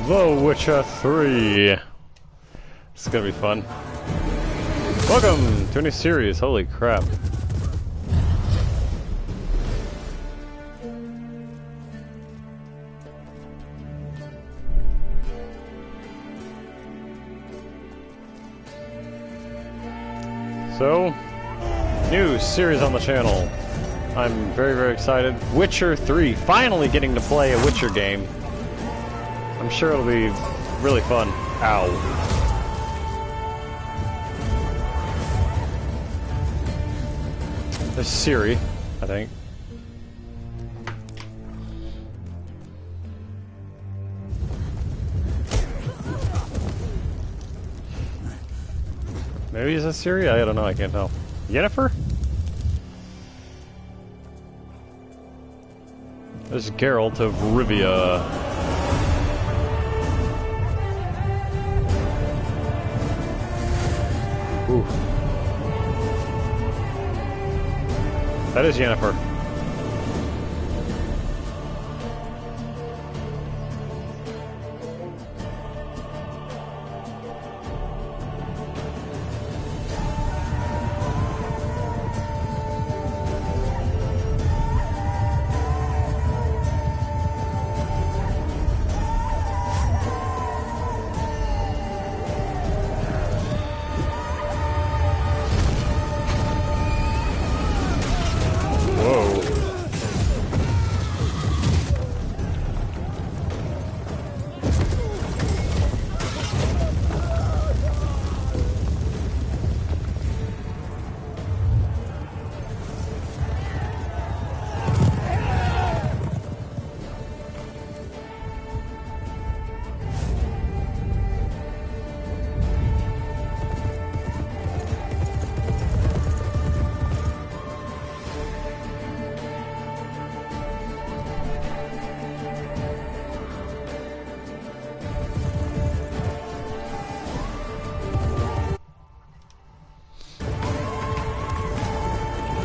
The Witcher 3. It's gonna be fun. Welcome to a new series, holy crap. So, new series on the channel. I'm very, very excited. Witcher 3, finally getting to play a Witcher game. I'm sure it'll be really fun. Ow. There's Ciri, I think. Maybe is that Ciri? I don't know, I can't tell. Yennefer? There's Geralt of Rivia. Ooh. That is Yennefer.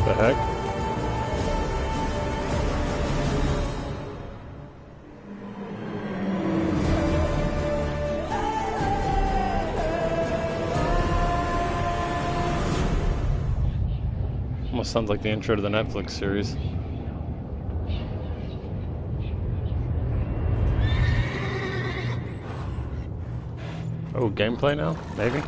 The heck? Almost sounds like the intro to the Netflix series. Oh, gameplay now? Maybe?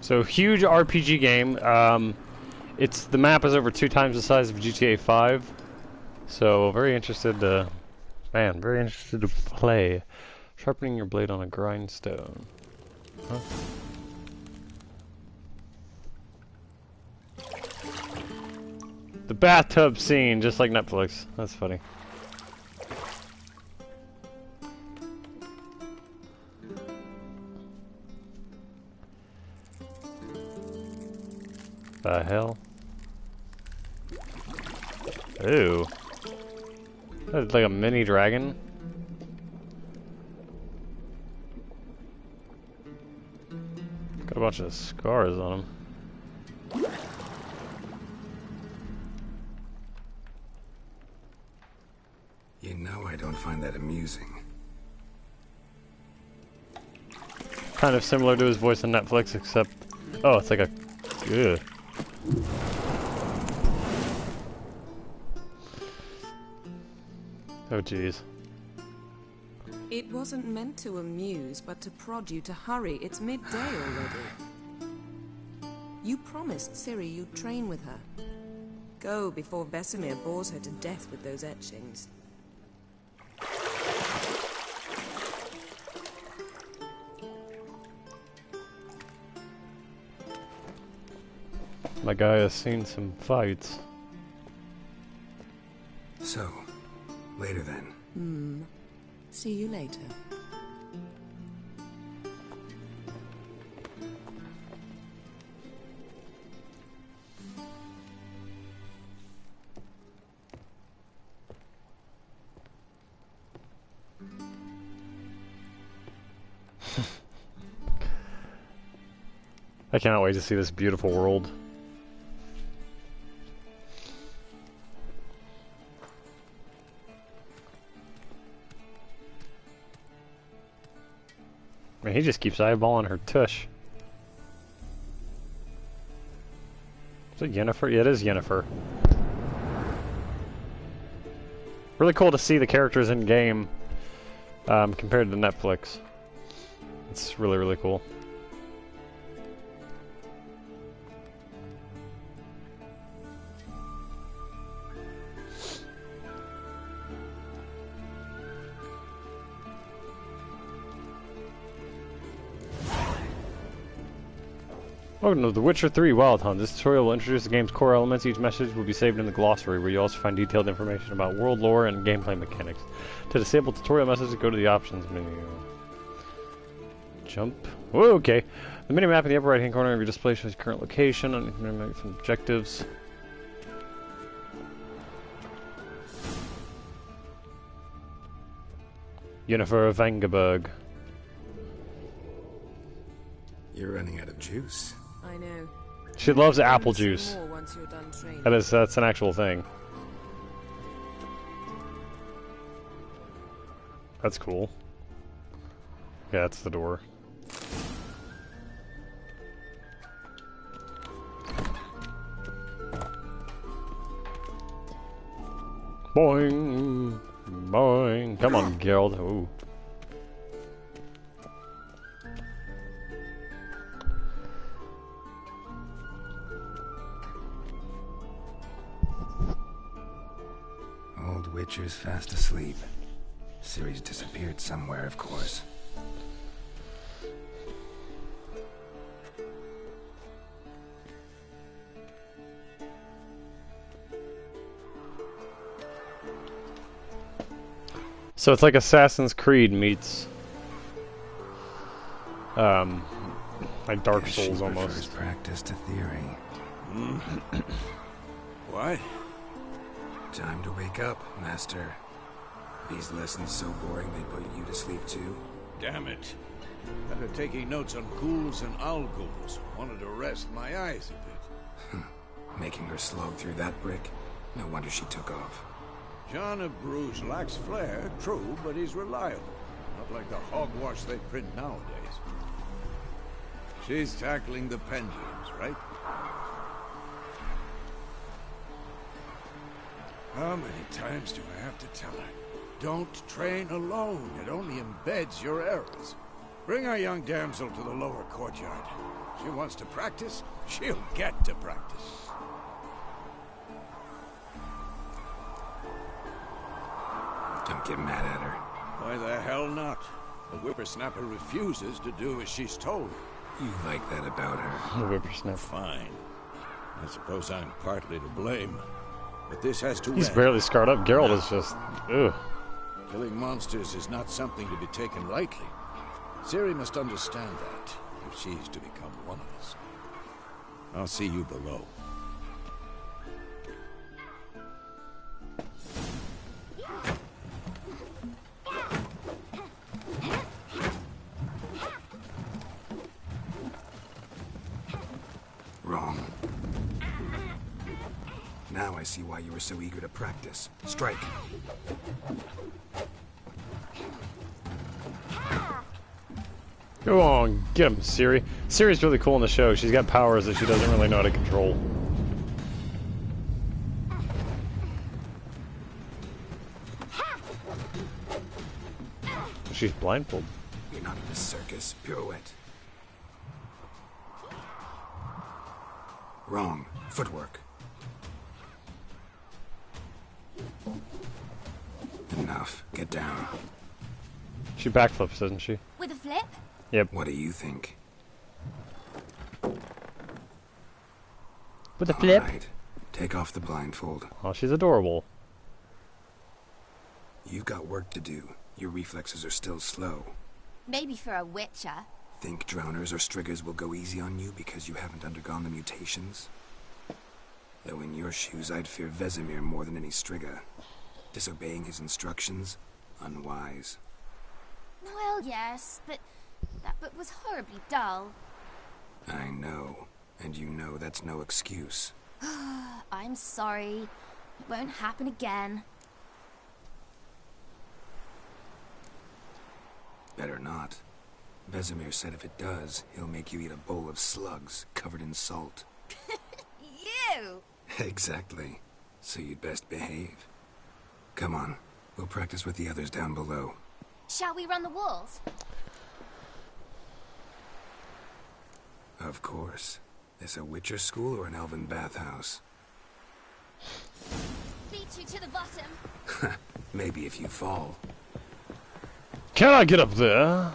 So, huge RPG game. The map is over 2 times the size of GTA 5. So, very interested to play. Sharpening your blade on a grindstone. Huh? The bathtub scene, just like Netflix. That's funny. The hell? Ooh. That's like a mini dragon. Got a bunch of scars on him. You know I don't find that amusing. Kind of similar to his voice on Netflix, except... Oh, it's like a... Ugh. Oh, jeez. It wasn't meant to amuse, but to prod you to hurry. It's midday already. You promised Ciri you'd train with her. Go before Vesemir bores her to death with those etchings. My guy has seen some fights. So, later then. See you later. I cannot wait to see this beautiful world. Man, he just keeps eyeballing her tush. Is it Yennefer? Yeah, it is Yennefer. Really cool to see the characters in game compared to Netflix. It's really, really cool. Welcome to The Witcher 3 Wild Hunt. This tutorial will introduce the game's core elements. Each message will be saved in the glossary, where you also find detailed information about world lore and gameplay mechanics. To disable tutorial messages, go to the options menu. Jump. Whoa, okay. The minimap in the upper right-hand corner of your display shows your current location and some objectives. Yennefer of Vengerberg. You're running out of juice. I know. She loves apple juice. More once you're done training. That's an actual thing. That's cool. Yeah, that's the door. Boing, boing. Come on, Geralt. Ooh. Old Witcher's fast asleep. Ciri's disappeared somewhere, of course. So it's like Assassin's Creed meets like Dark Guess Souls she almost. prefers practice to theory. What? Time to wake up, Master. These lessons so boring they put you to sleep too. Damn it. After taking notes on ghouls and owl ghouls, wanted to rest my eyes a bit. Making her slog through that brick? No wonder she took off. John of Bruges lacks flair, true, but he's reliable. Not like the hogwash they print nowadays. She's tackling the pendulums, right? How many times do I have to tell her? Don't train alone. It only embeds your errors. Bring our young damsel to the lower courtyard. She wants to practice, she'll get to practice. Don't get mad at her. Why the hell not? The whippersnapper refuses to do as she's told. You like that about her. The whippersnapper. Fine. I suppose I'm partly to blame. But this has to He's end. barely scarred up. Geralt is just, ugh. Killing monsters is not something to be taken lightly. Ciri must understand that, if she's to become one of us. I'll see you below. Wrong. Now I see why you were so eager to practice. Strike. Go on, get him, Ciri. Ciri's really cool in the show. She's got powers that she doesn't really know how to control. She's blindfolded. You're not in a circus. Pirouette. Wrong. Footwork. Enough. Get down. She backflips, doesn't she? With a flip? Yep. What do you think? With a flip. All right. Take off the blindfold. Oh, she's adorable. You've got work to do. Your reflexes are still slow. Maybe for a witcher. Think drowners or striggers will go easy on you because you haven't undergone the mutations? Though in your shoes, I'd fear Vesemir more than any strigger. Disobeying his instructions? Unwise. Well, yes, but that book was horribly dull. I know. And you know that's no excuse. I'm sorry. It won't happen again. Better not. Vesemir said if it does, he'll make you eat a bowl of slugs covered in salt. You! Exactly. So you'd best behave. Come on, we'll practice with the others down below. Shall we run the walls? Of course. This a Witcher school or an elven bathhouse? Beat you to the bottom. Maybe if you fall. Can I get up there?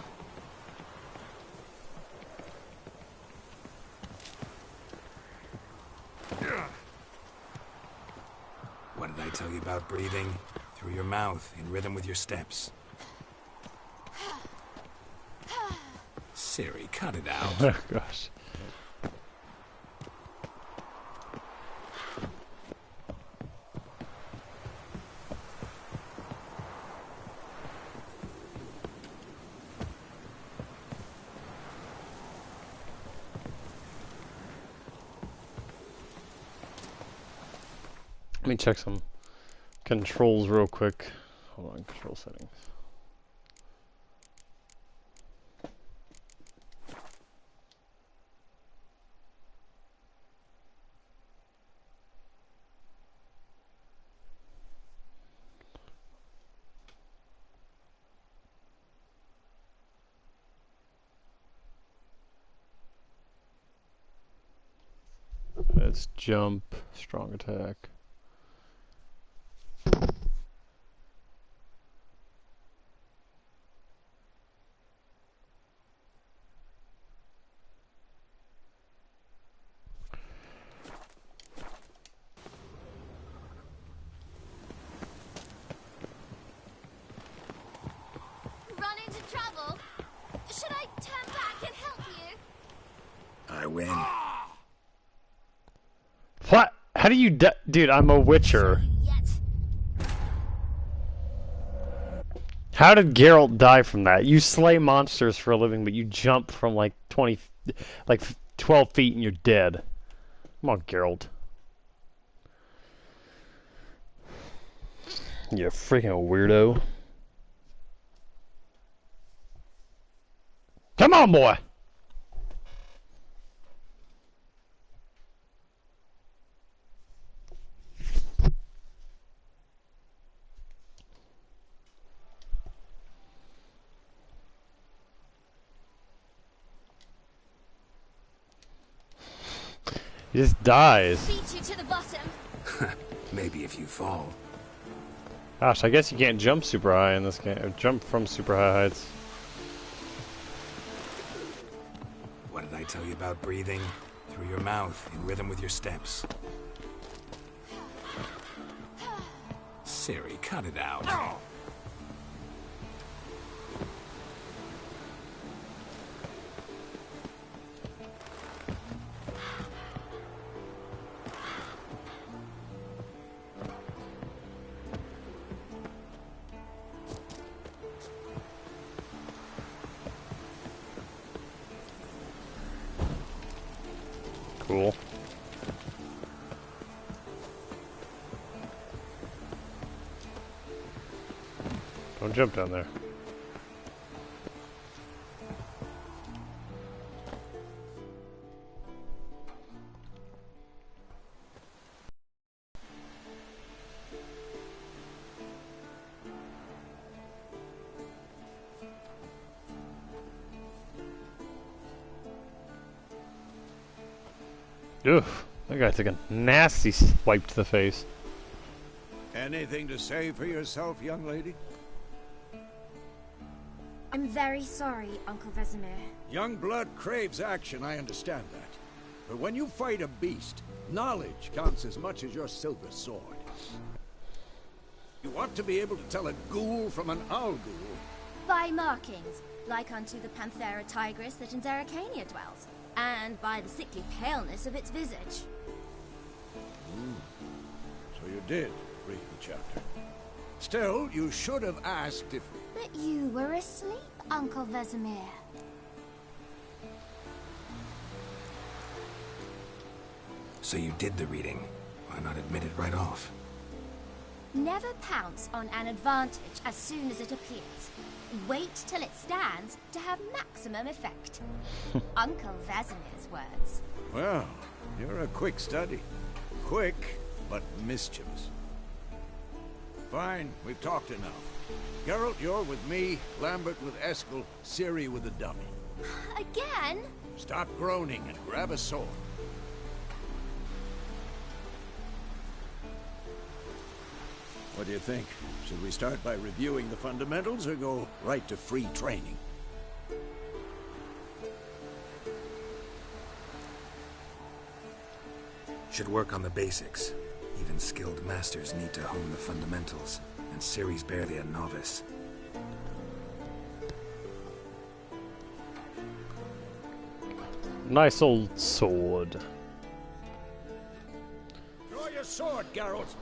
What did I tell you about breathing? Through your mouth, in rhythm with your steps. Ciri, cut it out. Oh gosh. Let me check some controls real quick. Hold on, control settings. Let's jump, strong attack. Run into trouble? Should I turn back and help you? I win. What? How do you dude, I'm a Witcher. Yet. How did Geralt die from that? You slay monsters for a living, but you jump from like 12 feet and you're dead. Come on, Geralt. You freaking weirdo. Come on, boy! He just dies. Beat you to the bottom. Maybe if you fall. Gosh, I guess you can't jump super high in this game. Or jump from super high heights. What did I tell you about breathing? Through your mouth, in rhythm with your steps. Ciri, cut it out. Cool. Don't jump down there. Oof, that guy took a nasty swipe to the face. Anything to say for yourself, young lady? I'm very sorry, Uncle Vesemir. Young blood craves action, I understand that. But when you fight a beast, knowledge counts as much as your silver sword. You ought to be able to tell a ghoul from an owl ghoul. By markings, like unto the Panthera tigris that in Zerrikania dwells, and by the sickly paleness of its visage. So you did read the chapter. Still, you should have asked if... But you were asleep, Uncle Vesemir. So you did the reading. Why not admit it right off? Never pounce on an advantage as soon as it appears. Wait till it stands to have maximum effect. Uncle Vesemir's words. Well, you're a quick study. Quick, but mischievous. Fine, we've talked enough. Geralt, you're with me, Lambert with Eskel, Ciri with the dummy. Again? Stop groaning and grab a sword. What do you think? Should we start by reviewing the fundamentals or go right to free training? Should work on the basics. Even skilled masters need to hone the fundamentals, and Ciri's barely a novice. Nice old sword. Draw your sword, Geralt!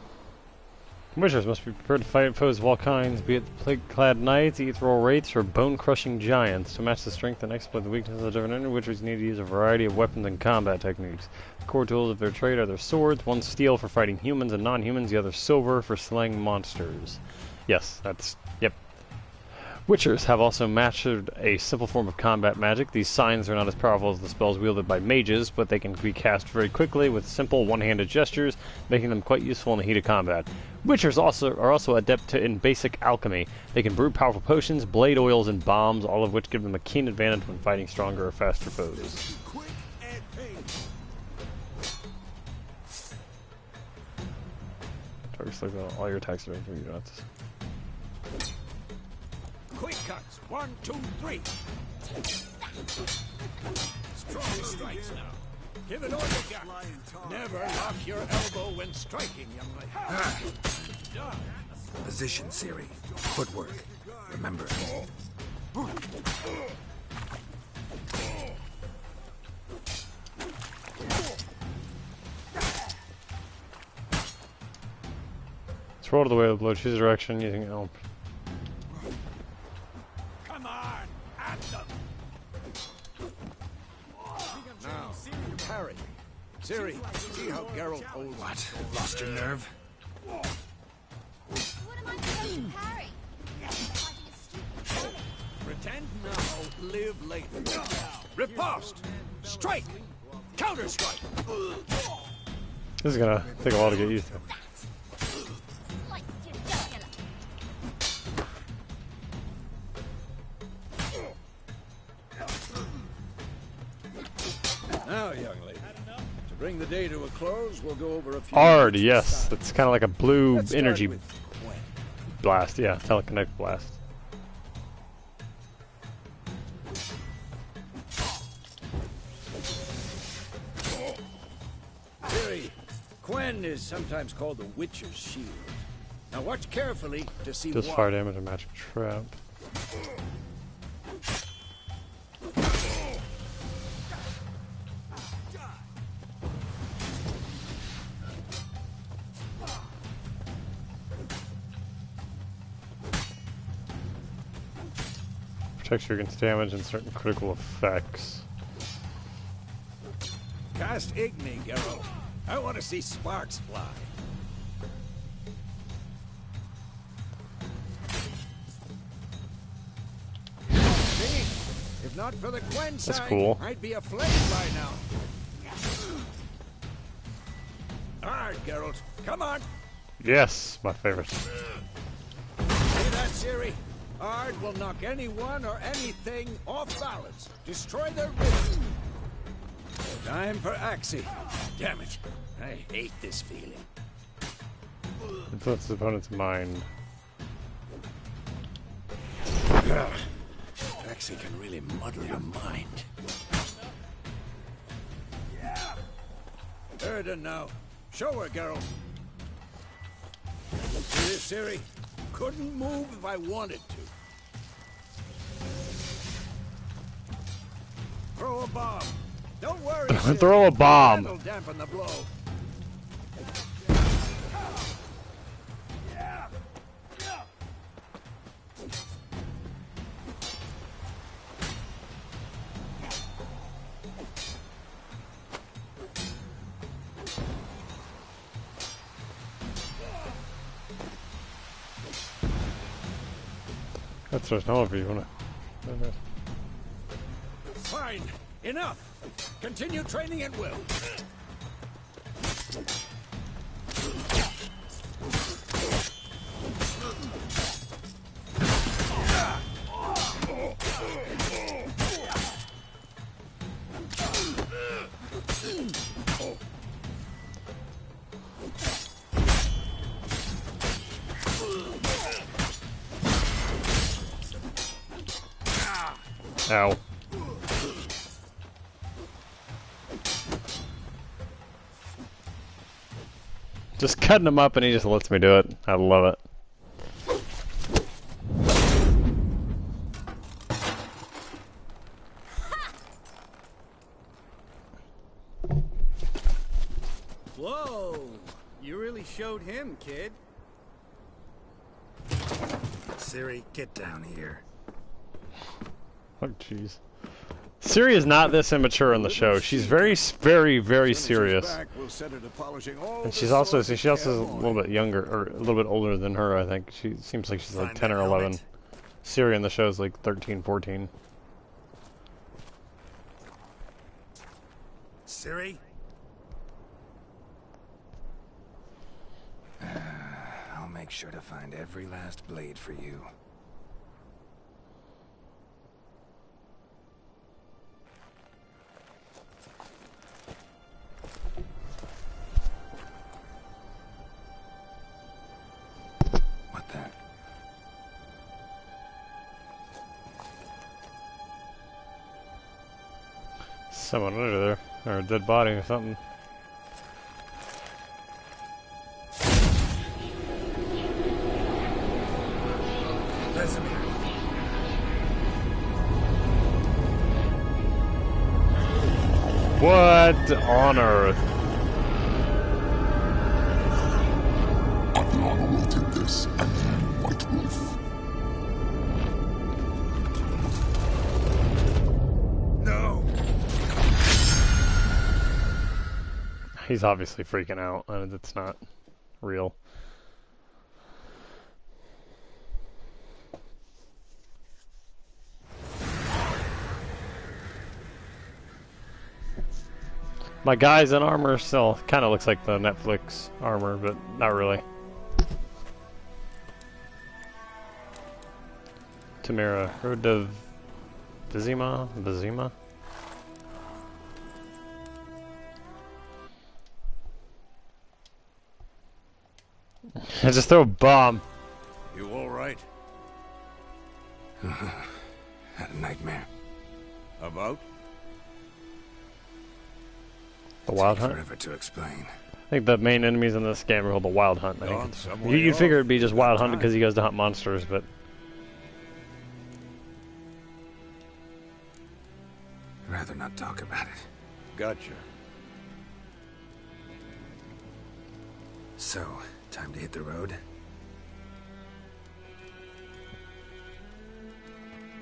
Witchers must be prepared to fight foes of all kinds, be it the plague-clad knights, ethereal wraiths, or bone-crushing giants. To match the strength and exploit the weaknesses of different enemy, witchers need to use a variety of weapons and combat techniques. The core tools of their trade are their swords, one steel for fighting humans and non-humans, the other silver for slaying monsters. Yes, that's... yep. Witchers have also mastered a simple form of combat magic. These signs are not as powerful as the spells wielded by mages, but they can be cast very quickly with simple one-handed gestures, making them quite useful in the heat of combat. Witchers are also adept in basic alchemy. They can brew powerful potions, blade oils, and bombs, all of which give them a keen advantage when fighting stronger or faster foes. Quick and painful. Targets like all your attacks are you don't have to... Quick cuts. 1, 2, 3. Strong strikes now. Give it all you got. Never lock your elbow when striking, young lady. Position, Ciri. Footwork. Remember. Roll to the way of the blow. Choose a direction using elm. Come on, at them. Now, parry. Ciri, see how Geralt holds. What? Lost your nerve? What am I supposed to parry? Fighting a stupid dummy. Pretend now, live later. Riposte! Strike! Counter-strike! This is gonna take a while to get used to. Slice your jugular. Now, young lady, to bring the day to a close, we'll go over a few... Ard, yes. That's kind of like a blue Let's start energy with Gwen. blast. Yeah, telekinetic blast. Ciri, Gwen is sometimes called the Witcher's Shield. Now watch carefully to see Does why. fire damage and magic trap. Protects you against damage and certain critical effects. Cast Igni, Geralt. I want to see sparks fly. See? If not for the Gwen That's sign, cool. I'd be aflame by now. Alright, Geralt. Come on. Yes, my favorite. See that, Ciri? Ard will knock anyone or anything off balance. Destroy their rhythm. Time for Axii. Damn it. I hate this feeling. Influence the opponent's mind. Axii can really muddle your mind. Erden now. Show her, Geralt. See this, Ciri? Couldn't move if I wanted to. Throw a bomb. Don't worry. Ciri. Throw a bomb. That'll dampen the blow. That's what I if you wanna. Fine. Enough. Continue training at will. Ow. Just cutting him up and he just lets me do it. I love it. Whoa! You really showed him, kid. Ciri, get down here. Oh, jeez. Ciri is not this immature in the show. She's very, very, very serious. And she's also is a little bit younger, or a little bit older than her, I think. She seems like she's like 10 or 11. Ciri in the show is like 13, 14. Ciri? I'll make sure to find every last blade for you. What the? Someone under there, or a dead body or something. Vesemir. What on earth? Aviana will take this, and you, White Wolf. No! He's obviously freaking out, and it's not real. My guy's in armor still. Kind of looks like the Netflix armor, but not really. Tamira, Road of Vizima? Vizima? I just throw a bomb. You all right? Had a nightmare. About? The Wild Hunt? Forever to explain. I think the main enemies in this game are called the Wild Hunt. I Gone think some it's, way you'd figure off. it'd be just Good Wild Hunt time. because he goes to hunt monsters, but Rather not talk about it. Gotcha. So, time to hit the road?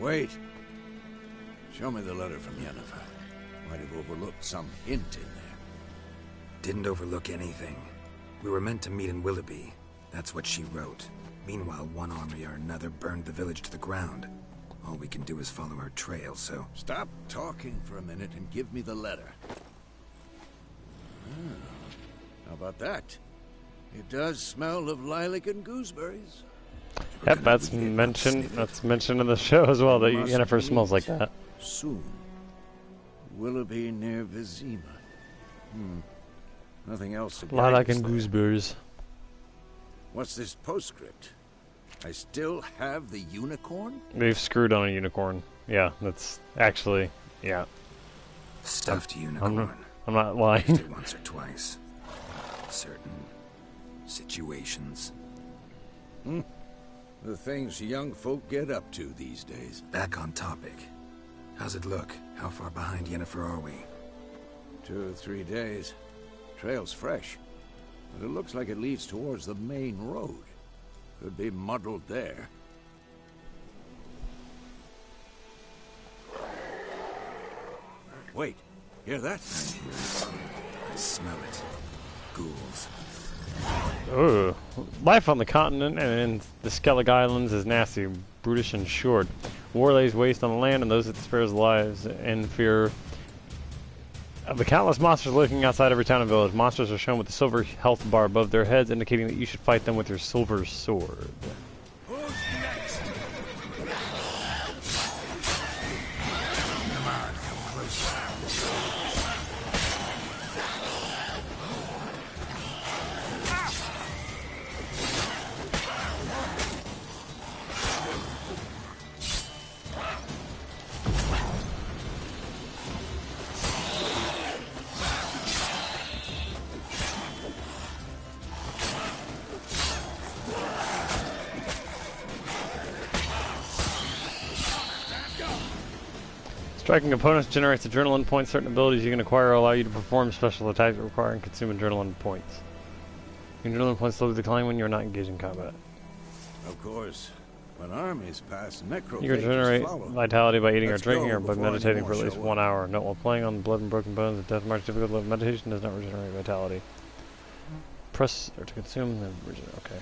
Wait. Show me the letter from Yennefer. Might have overlooked some hint in there. Didn't overlook anything. We were meant to meet in Willoughby. That's what she wrote. Meanwhile, one army or another burned the village to the ground. All we can do is follow her trail, so... Stop talking for a minute and give me the letter. How about that? It does smell of lilac and gooseberries. yep, that's mentioned. That's mentioned in the show as well. That Must Yennefer smells like meet that. Soon. Willoughby near Vizima. Nothing else to Lilac guide us and there. gooseberries. What's this postscript? I still have the unicorn? They've screwed on a unicorn. Yeah, that's actually, yeah. Stuffed unicorn. I'm not Used lying. it once or twice. Certain situations. The things young folk get up to these days. Back on topic. How's it look? How far behind Yennefer are we? 2 or 3 days. Trail's fresh. But it looks like it leads towards the main road. Could be muddled there. Wait, hear that? I hear it. I smell it. Ghouls. Ugh. Life on the continent and in the Skellig Islands is nasty, brutish, and short. War lays waste on the land, and those it spares lives in fear of the countless monsters lurking outside every town and village. Monsters are shown with a silver health bar above their heads, indicating that you should fight them with your silver sword. Who's next? Come on, come closer. Striking opponents generates adrenaline points. Certain abilities you can acquire allow you to perform special attacks that require and consume adrenaline points. Your adrenaline points slowly decline when you're not engaged in combat. Of course. When armies pass, necrophages You can generate follow. vitality by eating or Let's drinking go or by before any meditating more for at least show 1 up. hour. Note, while playing on the Blood and Broken Bones, the Death March difficult level meditation does not regenerate vitality. Press or to consume the regenerate. Okay.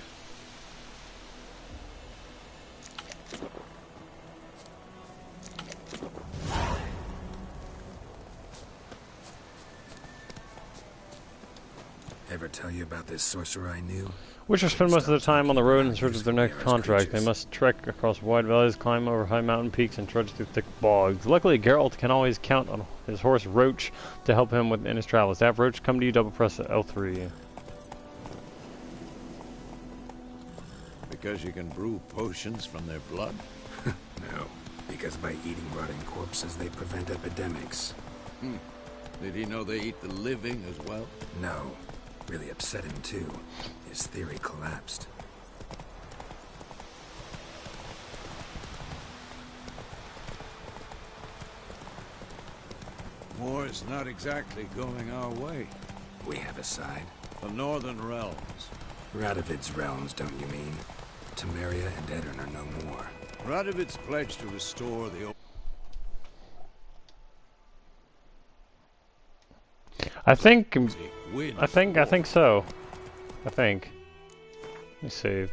Ever tell you about this sorcerer I knew? Witchers spend most of their time on the road in search of their next contract. They must trek across wide valleys, climb over high mountain peaks, and trudge through thick bogs. Luckily, Geralt can always count on his horse Roach to help him in his travels. To have Roach come to you, double press L3. Because you can brew potions from their blood? No, because by eating rotting corpses, they prevent epidemics. Did he know they eat the living as well? No, really upset him too. His theory collapsed. War's not exactly going our way. We have a side. The Northern Realms. Radovid's realms, don't you mean? Temeria and Edirn are no more. Radovid's pledged to restore the... I think win. so. I think. Let me save.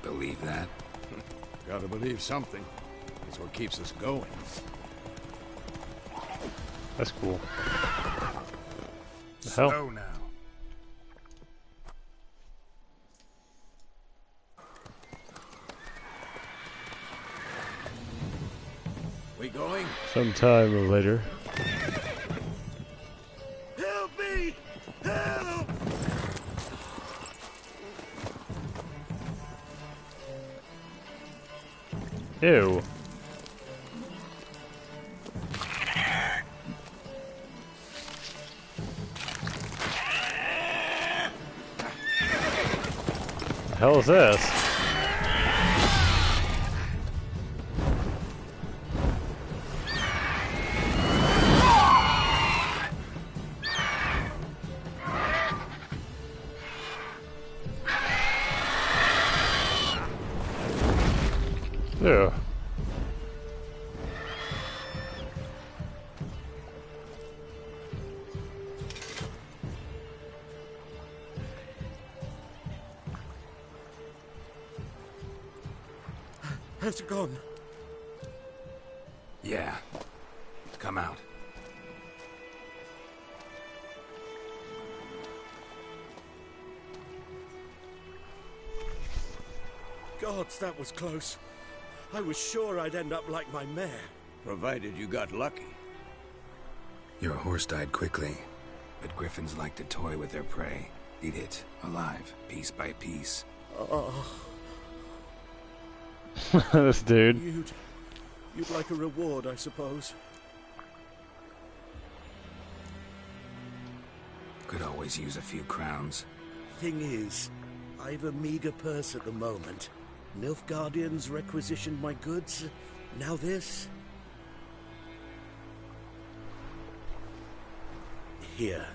Believe that? Gotta believe something. That's what keeps us going. That's cool. The hell? Slow now. We going? Sometime later. Help me! Help! Ew. The hell is this? Ew. Has it gone? Yeah. Come out. Gods, that was close. I was sure I'd end up like my mare. Provided you got lucky. Your horse died quickly, but griffins like to toy with their prey. Eat it, alive, piece by piece. Oh, This dude. you'd like a reward, I suppose. Could always use a few crowns. Thing is, I've a meager purse at the moment. Nilfgaardians requisitioned my goods. Now this. Here.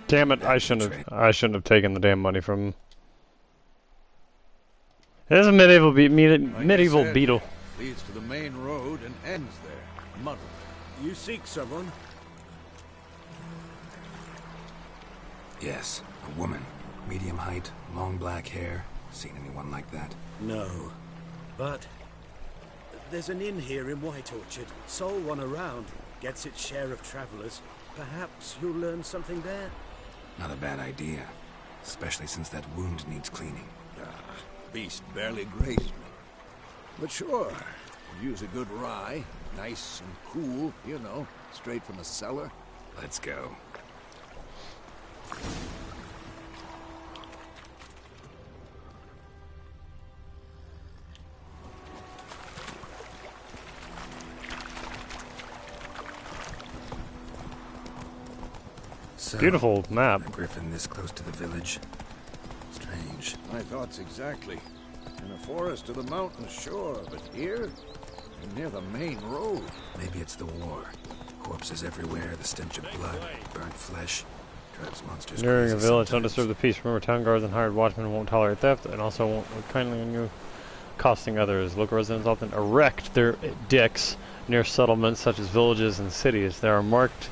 Damn it! I shouldn't have taken the damn money from him. There's a medieval Like I medieval said, beetle. Leads to the main road and ends there. Muddled. You seek someone? Yes, a woman. Medium height, long black hair. Seen anyone like that? No. But there's an inn here in White Orchard. Sole one around. Gets its share of travelers. Perhaps you'll learn something there? Not a bad idea. Especially since that wound needs cleaning. Beast barely grazed me. But sure, could use a good rye. Nice and cool, you know, straight from the cellar. Let's go. So, Beautiful map. a griffin this close to the village. Strange. My thoughts exactly. In a forest to the mountain shore, but here, near the main road. Maybe it's the war. Corpses everywhere, the stench of blood, burnt flesh. Drives monsters Nearing a crazy village, don't sometimes. disturb the peace. Remember, town guards and hired watchmen won't tolerate theft, and also won't look kindly on you, costing others. Local residents often erect their dicks near settlements such as villages and cities. They are marked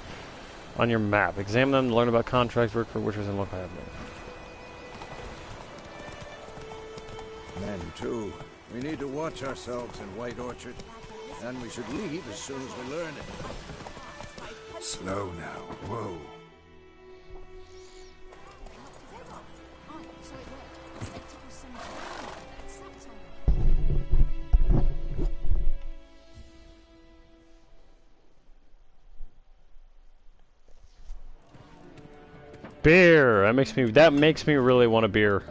on your map. Examine them to learn about contracts, work for witchers, and local admin. Men, too. We need to watch ourselves in White Orchard. And we should leave as soon as we learn it. Slow now. Whoa. Beer. That makes me really want a beer.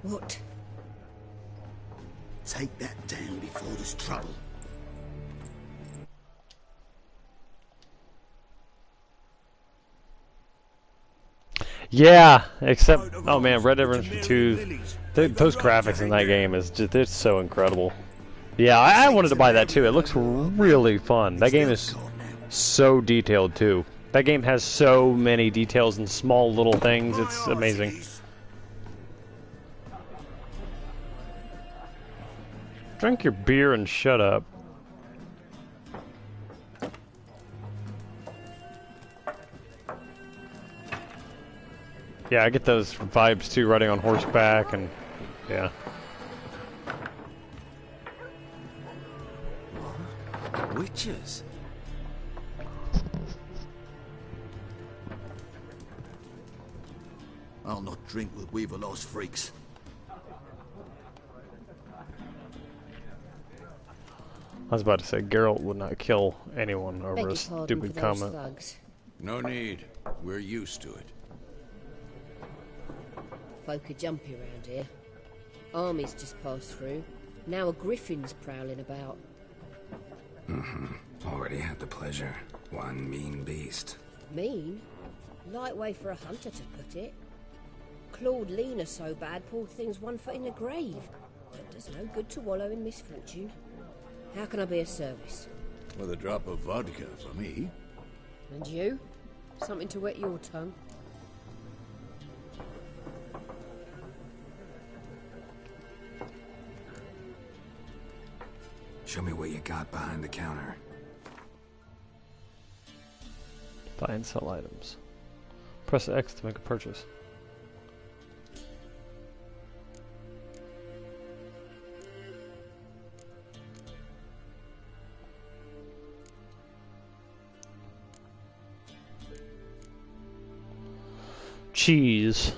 What? Take that down before there's trouble. Yeah, except, oh man, Red Dead Redemption 2, those graphics in that game is just, it's so incredible. Yeah, I wanted to buy that too. It looks really fun. That game is so detailed too. That game has so many details and small little things. It's amazing. Drink your beer and shut up. Yeah, I get those vibes too, riding on horseback and, yeah. Witches. I'll not drink with Weaverlo's freaks. I was about to say, Geralt would not kill anyone over a stupid comment. Thugs. No need. We're used to it. Folk are jumpy around here. Armies just passed through. Now a griffin's prowling about. Already had the pleasure. One mean beast. Mean? Light way for a hunter to put it. Clawed Lena so bad, poor thing's 1 foot in the grave. But does no good to wallow in misfortune. How can I be of service? With a drop of vodka for me. And you? Something to wet your tongue? Show me what you got behind the counter. Buy and sell items. Press X to make a purchase. Cheese.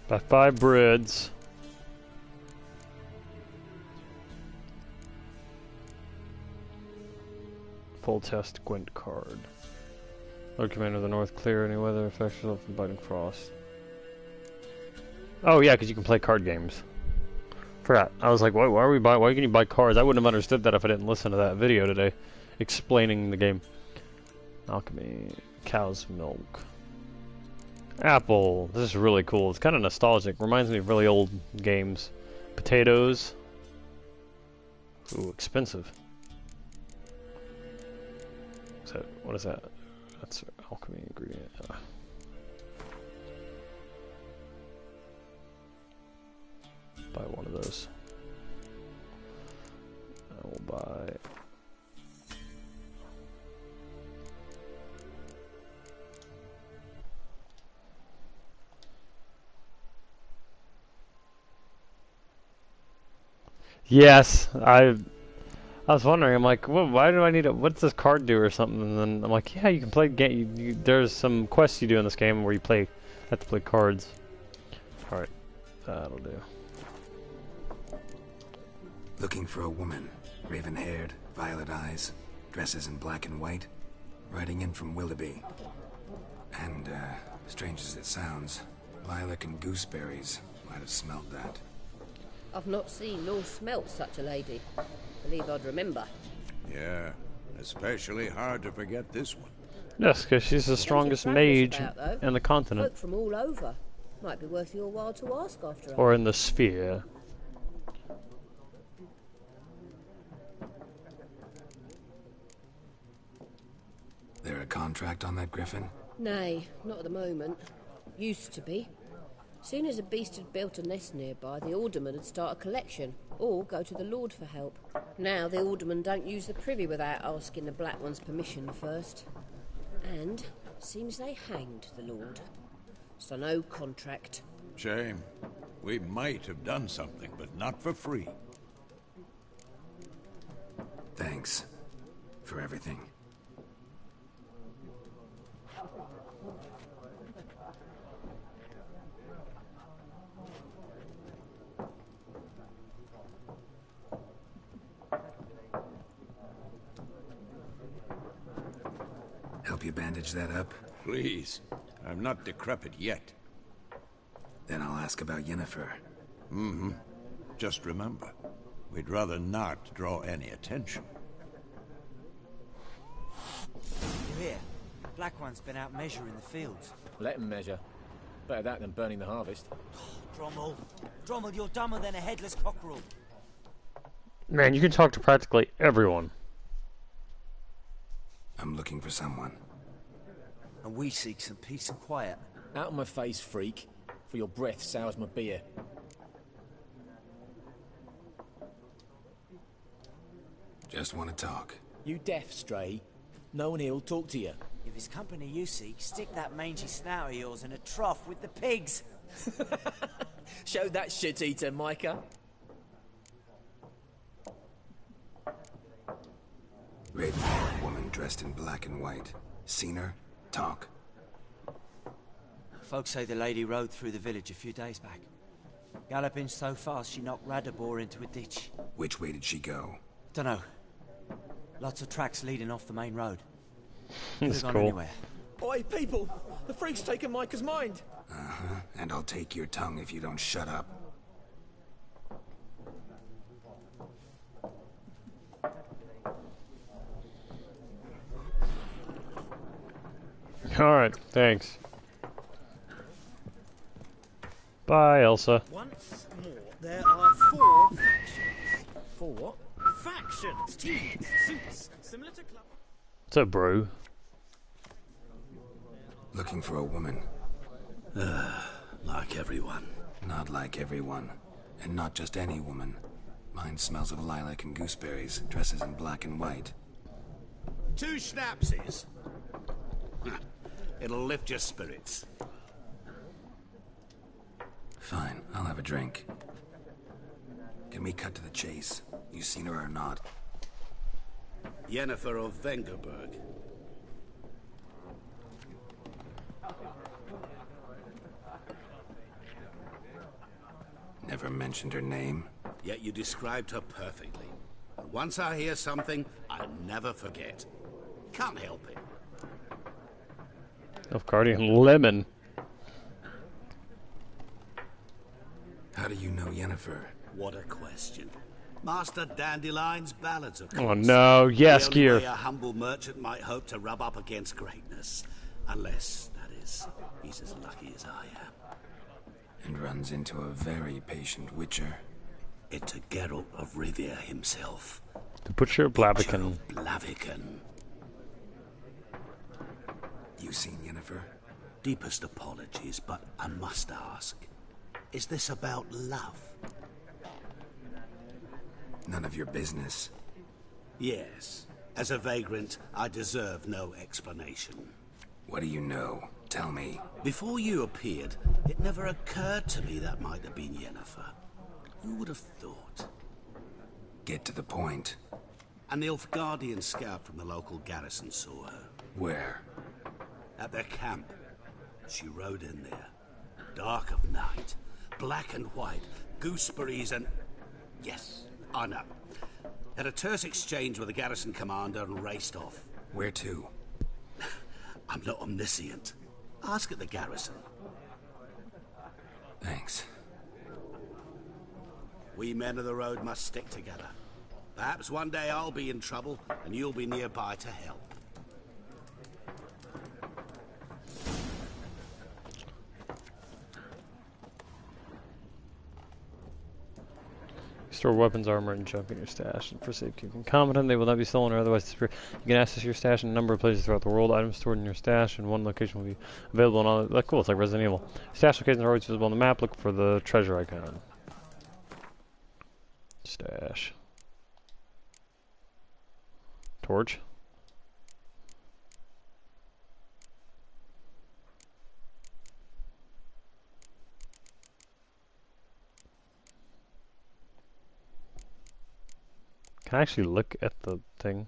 Buy 5 breads. Full test Gwent card. Lord Commander of the North, clear any weather affects yourself from biting frost. Oh yeah, because you can play card games. Forgot. I was like, why can you buy cards? I wouldn't have understood that if I didn't listen to that video today. explaining the game. Alchemy, cow's milk. Apple. This is really cool. It's kind of nostalgic. Reminds me of really old games. Potatoes. Ooh, expensive. What is that? That's alchemy ingredient. Buy one of those. I will buy. Yes, I was wondering. I'm like, well, why do I need it? What's this card do or something? And then I'm like, yeah, you can play game. There's some quests you do in this game where you have to play cards. All right, that'll do. Looking for a woman, raven-haired, violet eyes, dresses in black and white, riding in from Willoughby. And, strange as it sounds, lilac and gooseberries might have smelled that. I've not seen nor smelt such a lady. Believe I'd remember. Yeah, especially hard to forget this one. Yes, because she's the strongest mage in the continent. Folk from all over. Might be worth your while to ask after all. Or in the sphere. There a contract on that griffin? Nay, not at the moment. Used to be. Soon as a beast had built a nest nearby, the alderman would start a collection, or go to the Lord for help. Now the alderman don't use the privy without asking the Black One's permission first. And seems they hanged the Lord. So no contract. Shame. We might have done something, but not for free. Thanks for everything. Help you bandage that up? Please. I'm not decrepit yet. Then I'll ask about Yennefer. Mm-hmm. Just remember, we'd rather not draw any attention. You hear? Black One's been out measuring the fields. Let him measure. Better that than burning the harvest. Drommel. Drommel, you're dumber than a headless cockerel. Man, you can talk to practically everyone. I'm looking for someone. And we seek some peace and quiet. Out of my face, freak. For your breath sours my beer. Just want to talk. You deaf, Stray? No one here'll talk to you. If it's company you seek, stick that mangy snout of yours in a trough with the pigs. Show that shit-eater, Micah. Raven-haired woman dressed in black and white. Seen her? Talk. Folks say the lady rode through the village a few days back. Galloping so fast she knocked Radabor into a ditch. Which way did she go? Dunno. Lots of tracks leading off the main road. That's gone cool. anywhere. Oi, people! The freak's taken Micah's mind! Uh-huh. And I'll take your tongue if you don't shut up. Alright, thanks. Bye, Elsa. Once more, there are 4 factions. 4 what? Factions, teams, suits, similar to club. What's up, bro? Looking for a woman. Like everyone. Not like everyone. And not just any woman. Mine smells of lilac and gooseberries, dresses in black and white. 2 schnapsies. It'll lift your spirits. Fine, I'll have a drink. Can we cut to the chase? You seen her or not? Yennefer of Vengerberg. Never mentioned her name. Yet you described her perfectly. And once I hear something, I'll never forget. Can't help it. Nilfgaardian Lemon. How do you know Yennefer? What a question. Master Dandelion's ballads, of course. Oh no, yes, the only gear. way a humble merchant might hope to rub up against greatness. Unless, that is, he's as lucky as I am. And runs into a very patient witcher. It's a Geralt of Rivia himself. The Butcher of Blaviken. Blaviken. You seen Yennefer? Deepest apologies, but I must ask. Is this about love? None of your business. Yes. As a vagrant, I deserve no explanation. What do you know? Tell me. Before you appeared, it never occurred to me that might have been Yennefer. Who would have thought? Get to the point. A Nilfgaardian scout from the local garrison saw her. Where? At their camp. She rode in there. Dark of night. Black and white. Gooseberries and... Yes, I know. Had a terse exchange with the garrison commander and raced off. Where to? I'm not omniscient. Ask at the garrison. Thanks. We men of the road must stick together. Perhaps one day I'll be in trouble and you'll be nearby to help. Store weapons, armor, and junk in your stash. And for safekeeping competent, they will not be stolen or otherwise disappear. You can access your stash in a number of places throughout the world. Items stored in your stash in one location will be available in all... Like, cool, it's like Resident Evil. Stash locations are always visible on the map. Look for the treasure icon. Stash. Torch. Can I actually look at the thing?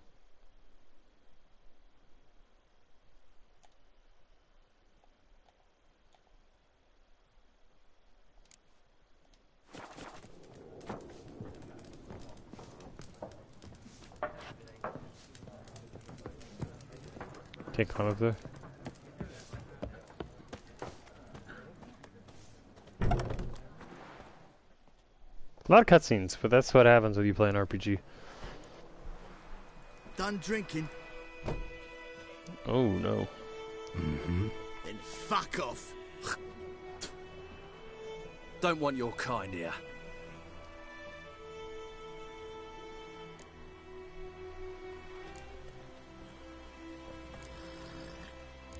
Can't climb up there. A lot of cutscenes, but that's what happens when you play an RPG. Done drinking? Oh no. Mm-hmm. Then fuck off. Don't want your kind here.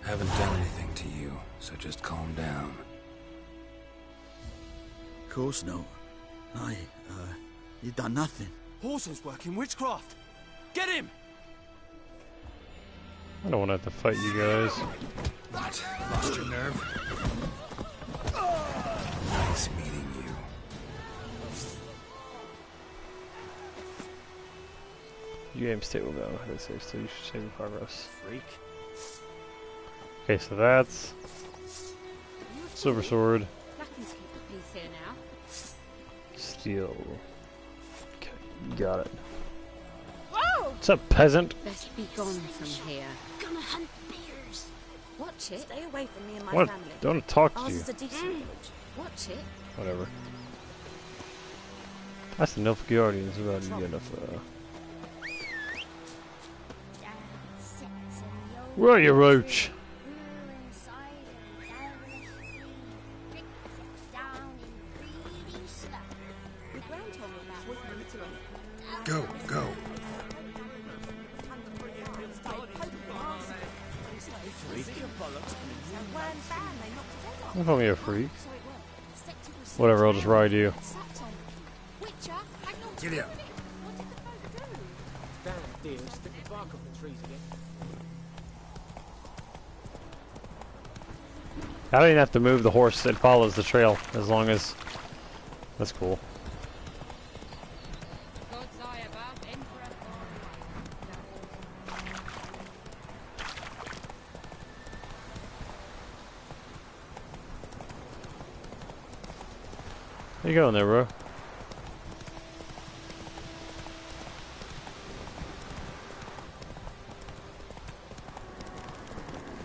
Haven't done anything to you, so just calm down. Of course not. You done nothing. Horsel's working witchcraft. Get him! I don't want to have to fight you guys. What? Lost your nerve? Nice meeting you. You aim stable down. How do I say so? You should save in progress. Freak. Okay, so that's Silver Sword. Nothing to keep the peace here now. Steel. Okay, got it. Whoa! What's up, peasant? Best be gone from here. Gonna hunt bears. Watch it. Stay away from me and my What? family. Don't talk to Ours you. is a decent village. Watch it. Whatever. That's the Nilfgaardians about Yennefer. Where are you, Roach? Go, go. Don't call me a freak. Whatever, I'll just ride you. Get out. Down, dear. Stick the bark off the trees again. I don't even have to move the horse, it follows the trail, as long as... That's cool. How you going there, bro?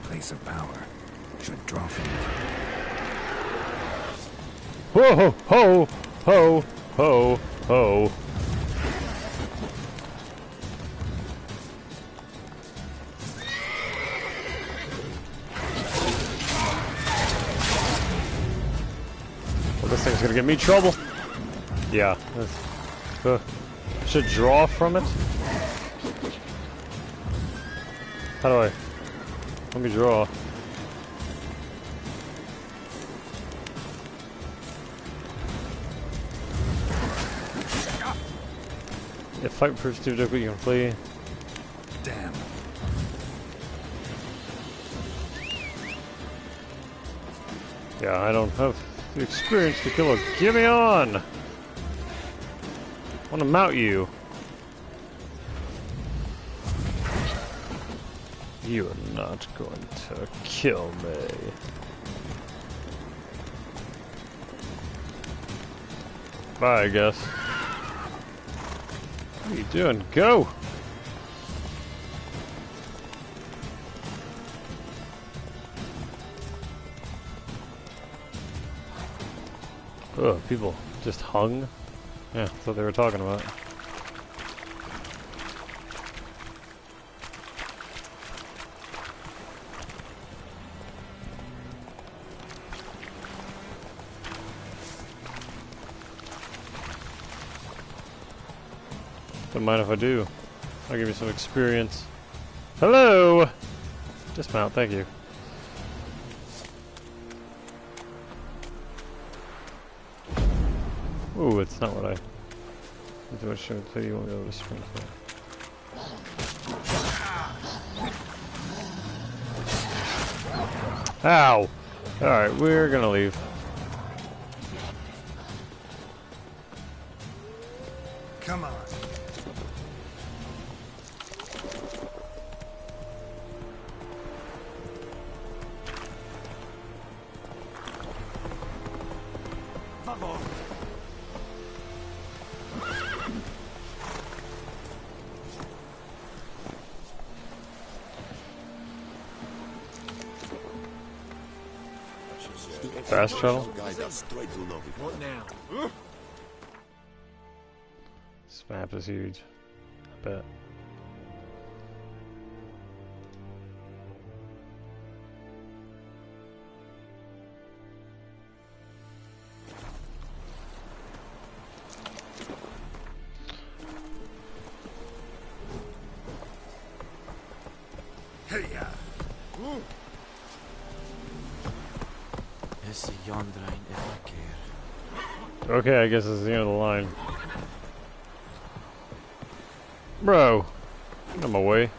Place of power. Should draw from it. Whoa, ho, ho, ho, ho, ho. It's gonna get me trouble. Yeah. Should draw from it. How do I? Let me draw. If fight proves too difficult, you can flee. Damn. Yeah, I don't have the experience to kill her. Get me on! I want to mount you. You are not going to kill me. Bye, I guess. What are you doing? Go! Oh, people just hung? Yeah, that's what they were talking about. Don't mind if I do. I'll give you some experience. Hello! Dismount, thank you. Ooh, it's not what I... Do I show it to you? You won't be able to spring it. Ow! Alright, we're gonna leave. Come on. Fast travel? What now? This map is huge. I bet. Okay, I guess it's the end of the line. Bro, get him away.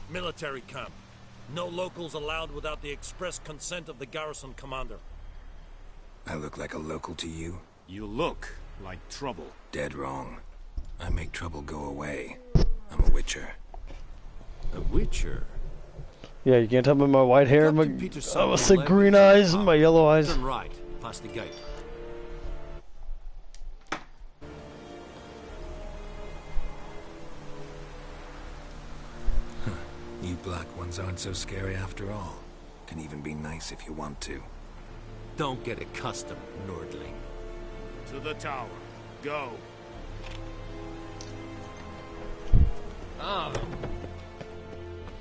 Military camp. No locals allowed without the express consent of the garrison commander. I look like a local to you? You look like trouble. Dead wrong. I make trouble go away. I'm a witcher. A witcher? Yeah, you can't tell me my white hair, my green eyes, and my yellow eyes. Turn right, past the gate. You black ones aren't so scary after all. Can even be nice if you want to. Don't get accustomed, Nordling. To the tower. Go. Ah.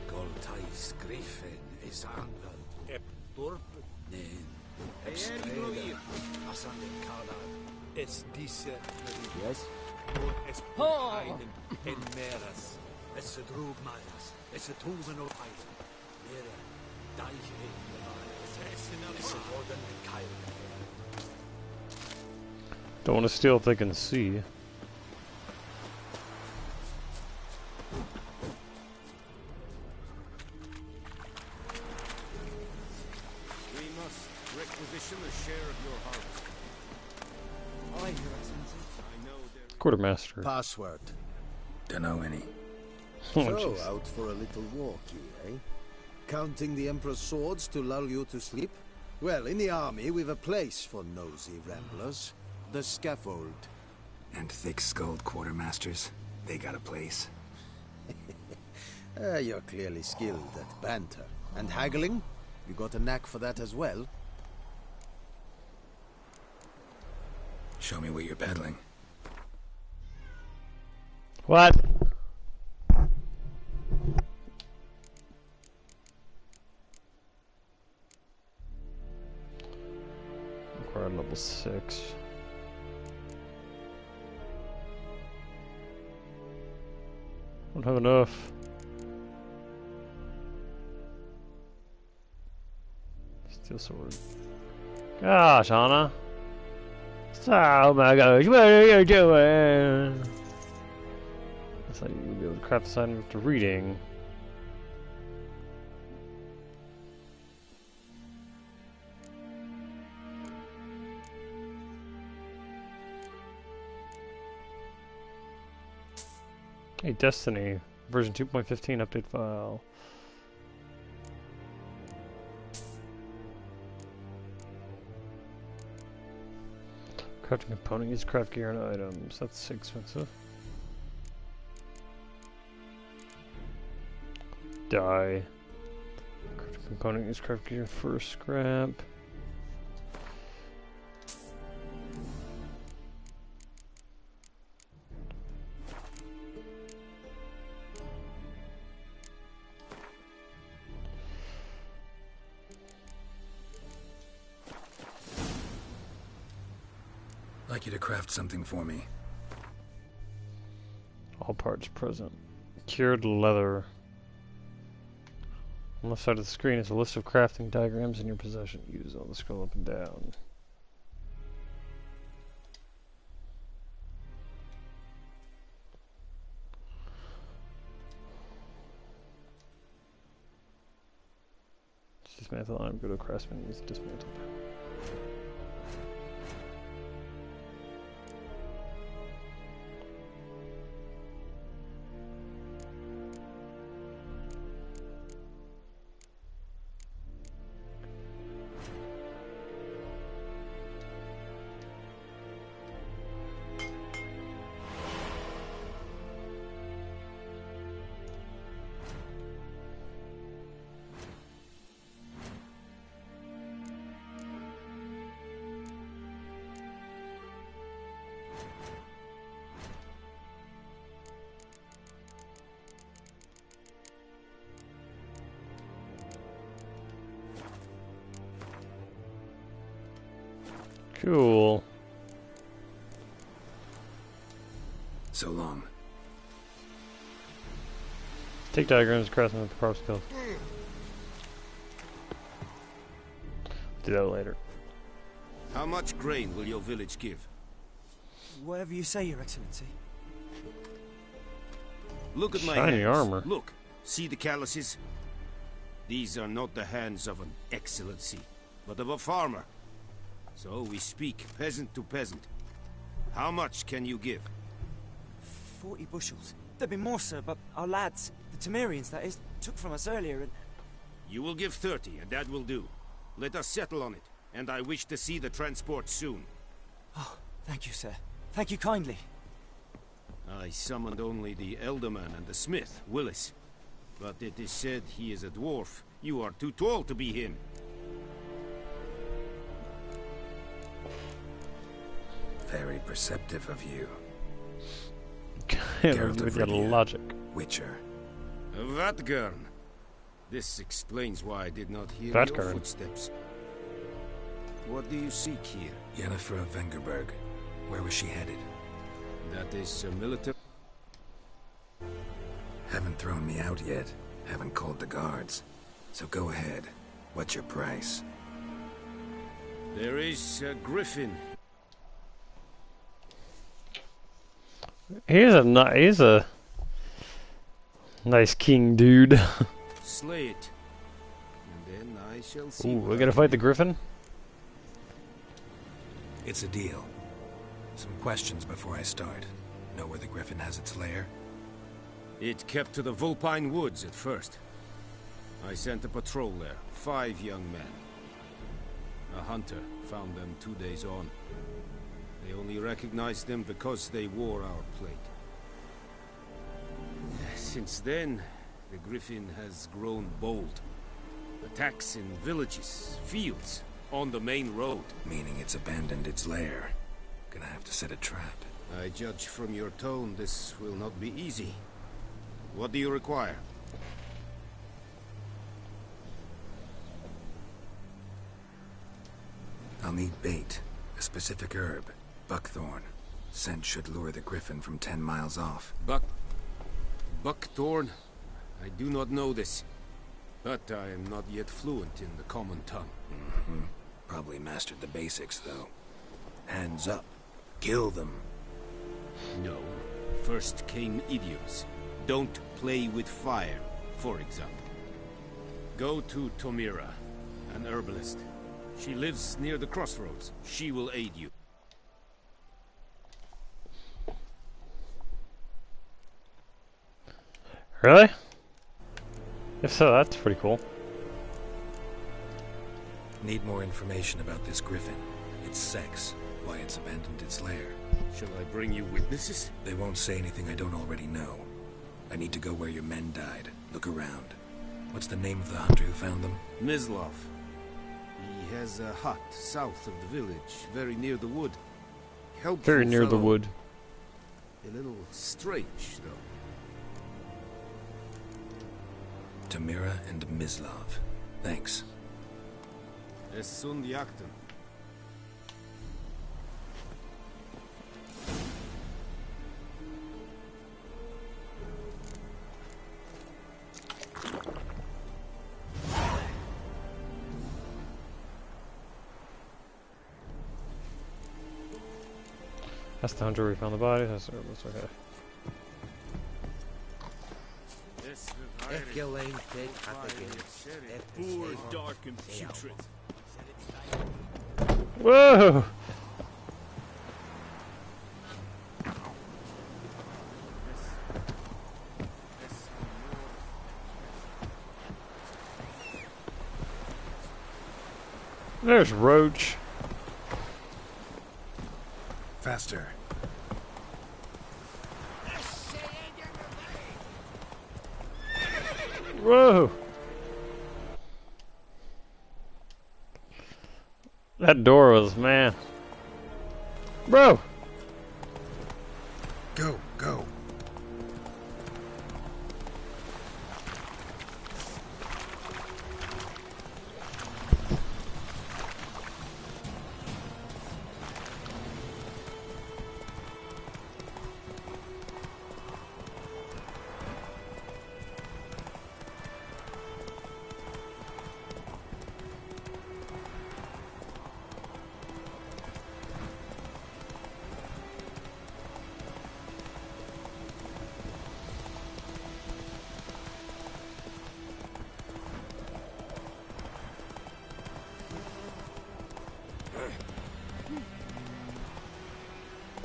Goltais Griffin is anvil. Ep Torp. Nen. Epstreda. Asanden Kalan. Es diese. Yes? Es einen en meras. Es drug Myers. Es tuven or Python. Mere. Daiche. Es Orden and Kyrie. Don't want to steal if they can see. We must requisition a share of your harvest. Aye, Your Excellency. I know there... Quartermaster. Password. Dunno any. Oh, So, jeez. out for a little walk, eh? Counting the Emperor's swords to lull you to sleep? Well, in the army, we've a place for nosy ramblers. The scaffold. And thick-skulled quartermasters. They got a place. You're clearly skilled at banter. And haggling? You got a knack for that as well? Show me what you're peddling. What? level 6. Don't have enough. Steel sword. Gosh, Anna. Oh my gosh, what are you doing? I thought you would be able to craft this item after reading. Hey, Destiny, version 2.15 update file. Crafting component, use craft gear and items. That's expensive. Die. Crafting component, use craft gear for scrap. I'd like you to craft something for me. All parts present. Cured leather. On the left side of the screen is a list of crafting diagrams in your possession. Use all to scroll up and down. Dismantle item, go to craftsman, use dismantle. Cool. So long. Take diagrams, craftsman with the proper skills. Do that later. How much grain will your village give? Whatever you say, Your Excellency. Look at my Shiny hands. armor. Look, see the calluses? These are not the hands of an excellency, but of a farmer. So we speak peasant to peasant. How much can you give? 40 bushels. There'd be more, sir, but our lads, the Temerians, that is, took from us earlier and... You will give 30, and that will do. Let us settle on it, and I wish to see the transport soon. Oh, thank you, sir. Thank you kindly. I summoned only the Elderman and the smith, Willis. But it is said he is a dwarf. You are too tall to be him. Very perceptive of you. Geralt of Rivia, logic. Witcher. Vatgern. This explains why I did not hear Vatgern. your footsteps. What do you seek here? Yennefer of Vengerberg. Where was she headed? That is a military... Haven't thrown me out yet. Haven't called the guards. So go ahead. What's your price? There is a griffin. He's a nice king dude. Slay it. And then I shall see. Ooh, we gotta fight the griffin? It's a deal. Some questions before I start. Know where the griffin has its lair? It kept to the Vulpine Woods at first. I sent a patrol there, 5 young men. A hunter found them 2 days on. They only recognized them because they wore our plate. Since then, the griffin has grown bold. Attacks in villages, fields, on the main road. Meaning it's abandoned its lair. Gonna have to set a trap. I judge from your tone this will not be easy. What do you require? I'll need bait. A specific herb, buckthorn. Scent should lure the griffin from 10 miles off. Buckthorn? I do not know this. But I am not yet fluent in the common tongue. Probably mastered the basics, though. Hands up. Kill them. No. First came idioms. Don't play with fire, for example. Go to Tomira, an herbalist. She lives near the crossroads. She will aid you. Really? If so, that's pretty cool. Need more information about this griffin. Its sex, why it's abandoned its lair. Shall I bring you witnesses? They won't say anything I don't already know. I need to go where your men died. Look around. What's the name of the hunter who found them? Mislav. He has a hut south of the village, very near the wood. Helpful Very near the fellow. wood. A little strange, though. Tomira and Mislav. Thanks. Es sunt jakten. That's the hunter where we found the body. That's okay. Poor, dark, and putrid. Whoa! There's Roach. Faster. Whoa! That door was, man. Bro! Go, go.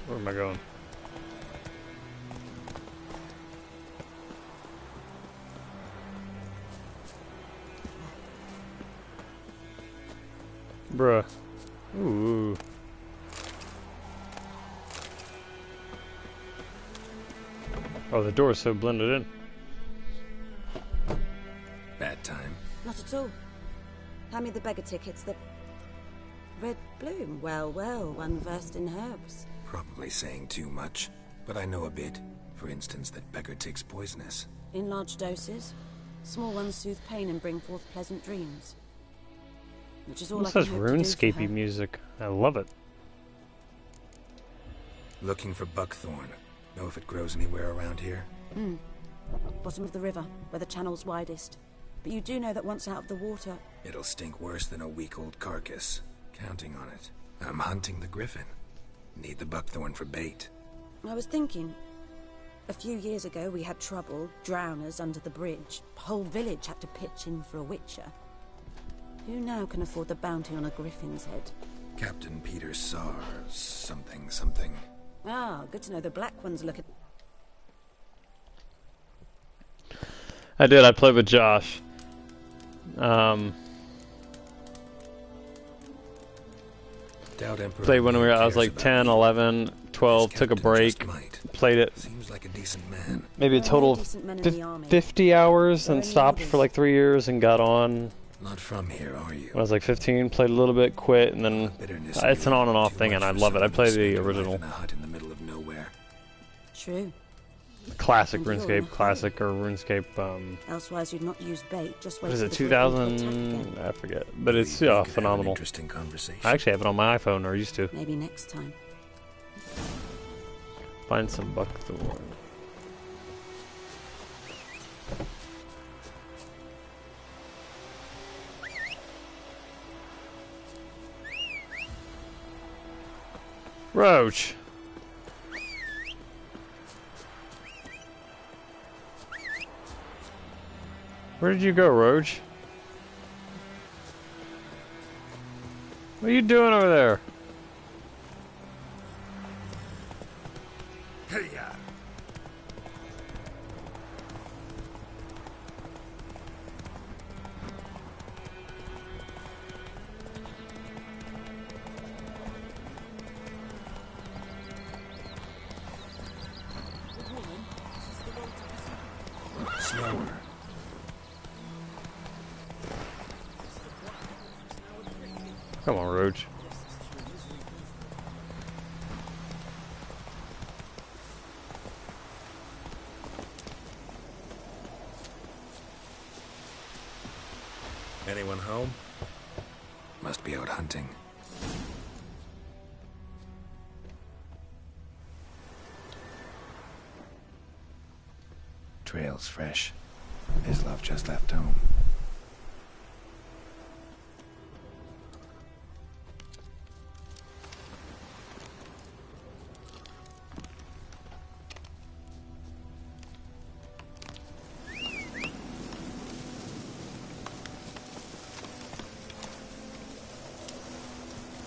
Where am I going? Bruh. Ooh. Oh, the door is so blended in. Bad time. Not at all. Hand me the beggar tickets. The red bloom. Well, well, one versed in herbs. Probably saying too much, but I know a bit. For instance, that beggar tick's poisonous. In large doses. Small ones soothe pain and bring forth pleasant dreams. Which is all This I has can hope to do for RuneScapey her. music. I love it. Looking for buckthorn. Know if it grows anywhere around here? Bottom of the river, where the channel's widest. But you do know that once out of the water... It'll stink worse than a week-old carcass. Counting on it. I'm hunting the griffin. Need the buckthorn for bait. I was thinking... A few years ago we had trouble, drowners under the bridge. Whole village had to pitch in for a witcher. Who now can afford the bounty on a griffin's head? Captain Peter Sars, something. Ah, good to know the black ones look at... I did. I played with Josh. Doubt Emperor Played when I was like cares 10, about 11, 12, took a break, played it Seems like a decent man. maybe a total of decent men in the army. 50 hours They're and only stopped orders. for like 3 years and got on Not from here, are you? when I was like 15, played a little bit, quit, and then Bitterness it's an on and off too thing much and I for love it. I someone play to spend the their life original. in a hut in the middle of nowhere. True. Classic And you're in a RuneScape, hurry. classic or RuneScape. Elsewise, you'd not use bait. Just wait What is for it? the Griffin to attack 2000? again. I forget, but it's We could have an phenomenal. interesting conversation. I actually have it on my iPhone, or used to. Maybe next time. Find some buckthorn. Roach. Where did you go, Roach? What are you doing over there? Hey-ya. Slower. Come on, Roach. Anyone home? Must be out hunting. Trail's fresh. Islov just left home.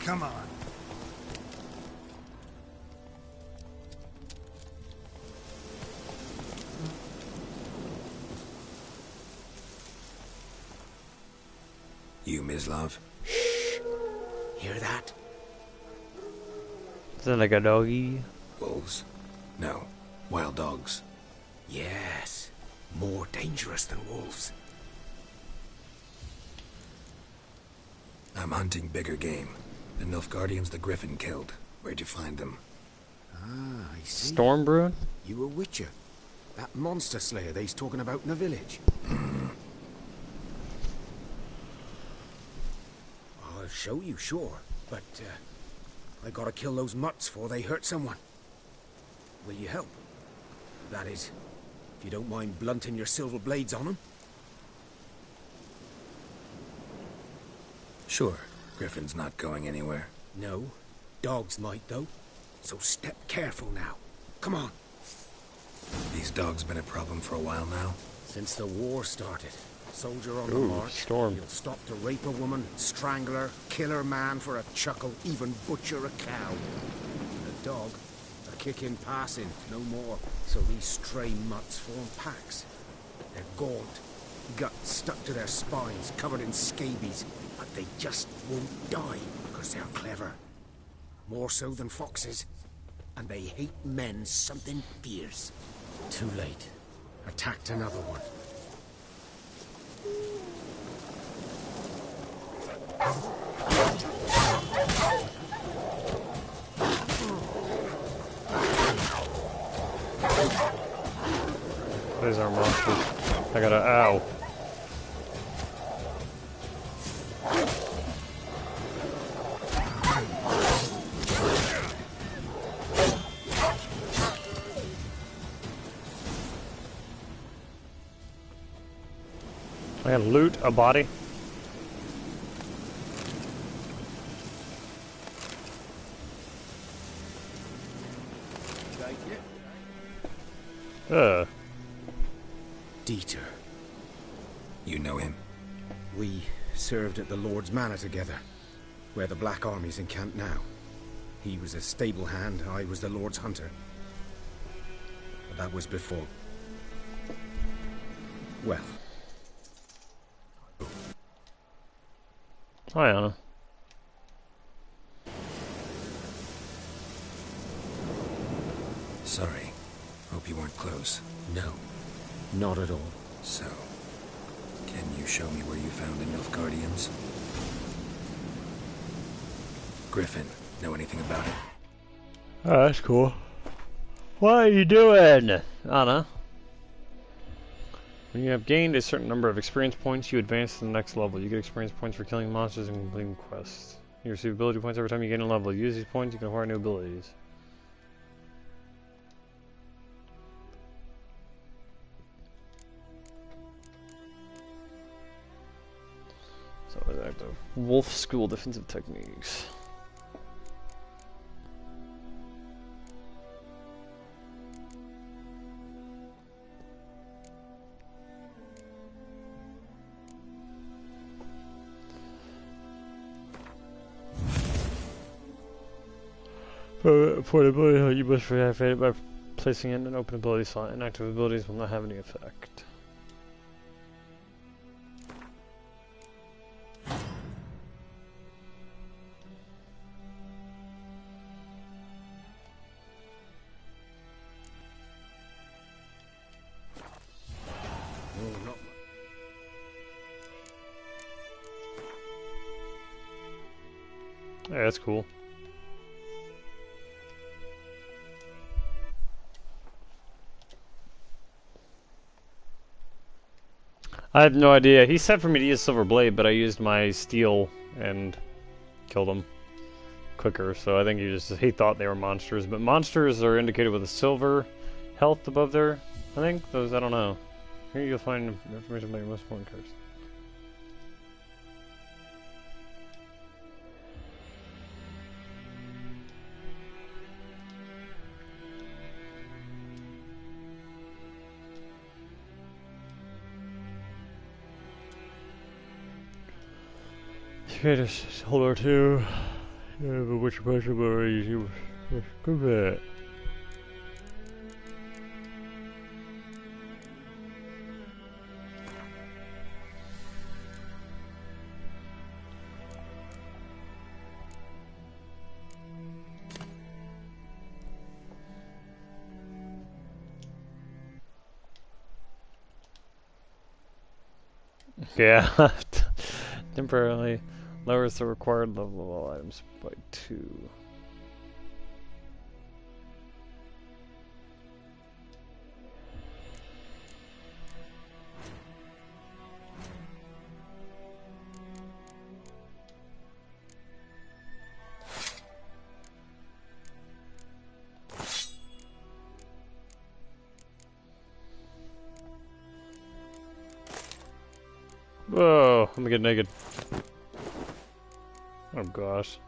Come on. You, Mislov? Hear that? Is that like a doggy? Wolves? No. Wild dogs. Yes. More dangerous than wolves. I'm hunting bigger game. The Nilfgaardians the Griffin killed. Where'd you find them? Ah, I see. Stormbruin? You a witcher. That monster slayer they's talking about in the village. I'll show you, sure. But, I gotta kill those mutts before they hurt someone. Will you help? That is, if you don't mind blunting your silver blades on them. Sure. Griffin's not going anywhere. No. Dogs might, though. So step careful now. Come on. These dogs been a problem for a while now. Since the war started. Soldier on Ooh, the march. Storm. He'll stop to rape a woman, strangle her, kill her man for a chuckle, even butcher a cow. And a dog, a kick in passing, no more. So these stray mutts form packs. They're gaunt, guts stuck to their spines, covered in scabies, but they just won't die because they're clever. More so than foxes. And they hate men something fierce. Too late. Attacked another one. These are monsters. I gotta. Ow. I gotta loot a body. Dieter. You know him? We served at the Lord's Manor together, where the Black Army's encamped now. He was a stable hand, I was the Lord's hunter. But that was before. Well. Hi, Anna. Sorry. Hope you weren't close. No. Not at all. So, can you show me where you found the Nilfgaardians? Griffin, know anything about it? Oh, that's cool. What are you doing? Anna. When you have gained a certain number of experience points, you advance to the next level. You get experience points for killing monsters and completing quests. You receive ability points every time you gain a level. Use these points, you can acquire new abilities. So, active Wolf School defensive techniques. For the ability, you must reactivate it by placing it in an open ability slot. Inactive abilities will not have any effect. Yeah, that's cool. I have no idea. He said for me to use Silver Blade, but I used my steel and killed him quicker. So I think he thought they were monsters. But monsters are indicated with a silver health above there. I think those. I don't know. Here you'll find information about your most important cards. Okay, just hold R2. But which pressure bar you go back. Yeah, temporarily lowers the required level of all items by 2. Whoa, I'm gonna get naked. Oh gosh.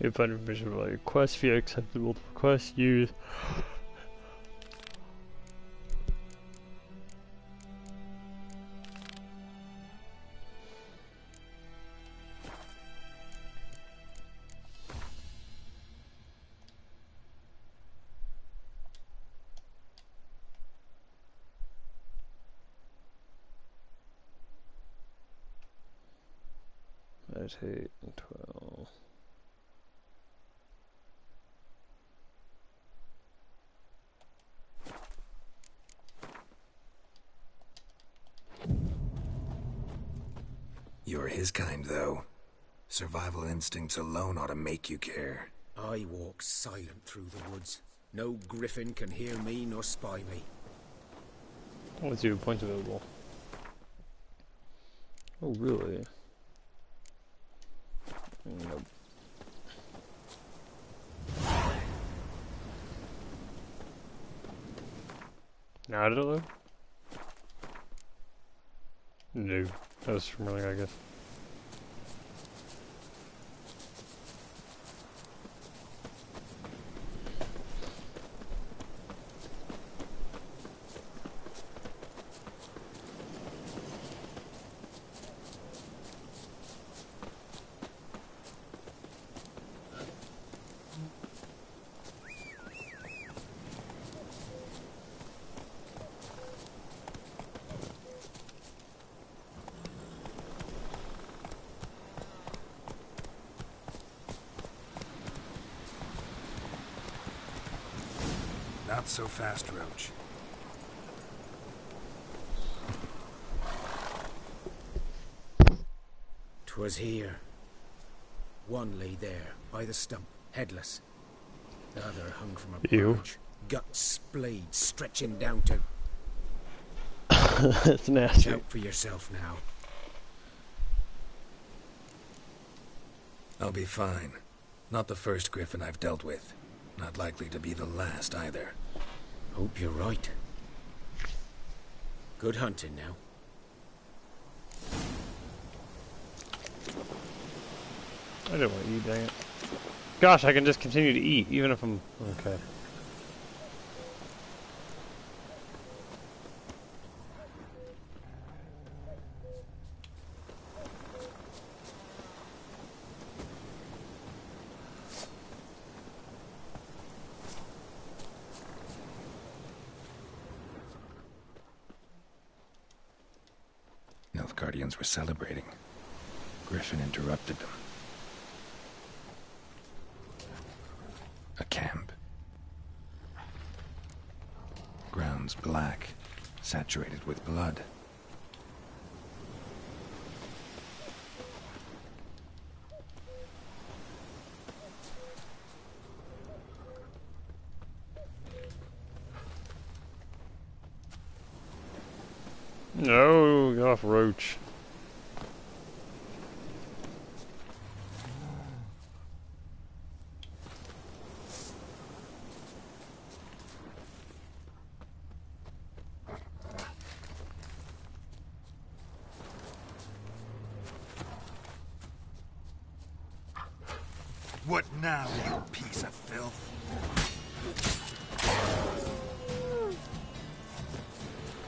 You find information about your quest via accepted multiple quests used. That's 8 and 12. You're his kind, though. Survival instincts alone ought to make you care. I walk silent through the woods. No griffin can hear me nor spy me. Let's see, points available. Oh, really? Nope. Now did it load? No. That was from earlier, I guess. Not so fast, Roach. 'Twas here. One lay there, by the stump, headless. The other hung from a branch, guts splayed, stretching down to... That's nasty. Shout for yourself now. I'll be fine. Not the first griffin I've dealt with. Not likely to be the last either. Hope you're right. Good hunting now. I didn't want to eat, dang it. Gosh, I can just continue to eat, even if I'm... Okay. Nilfgaardians were celebrating. Griffin interrupted them. A camp. Grounds black, saturated with blood. No, get off, Roach. What now, you piece of filth?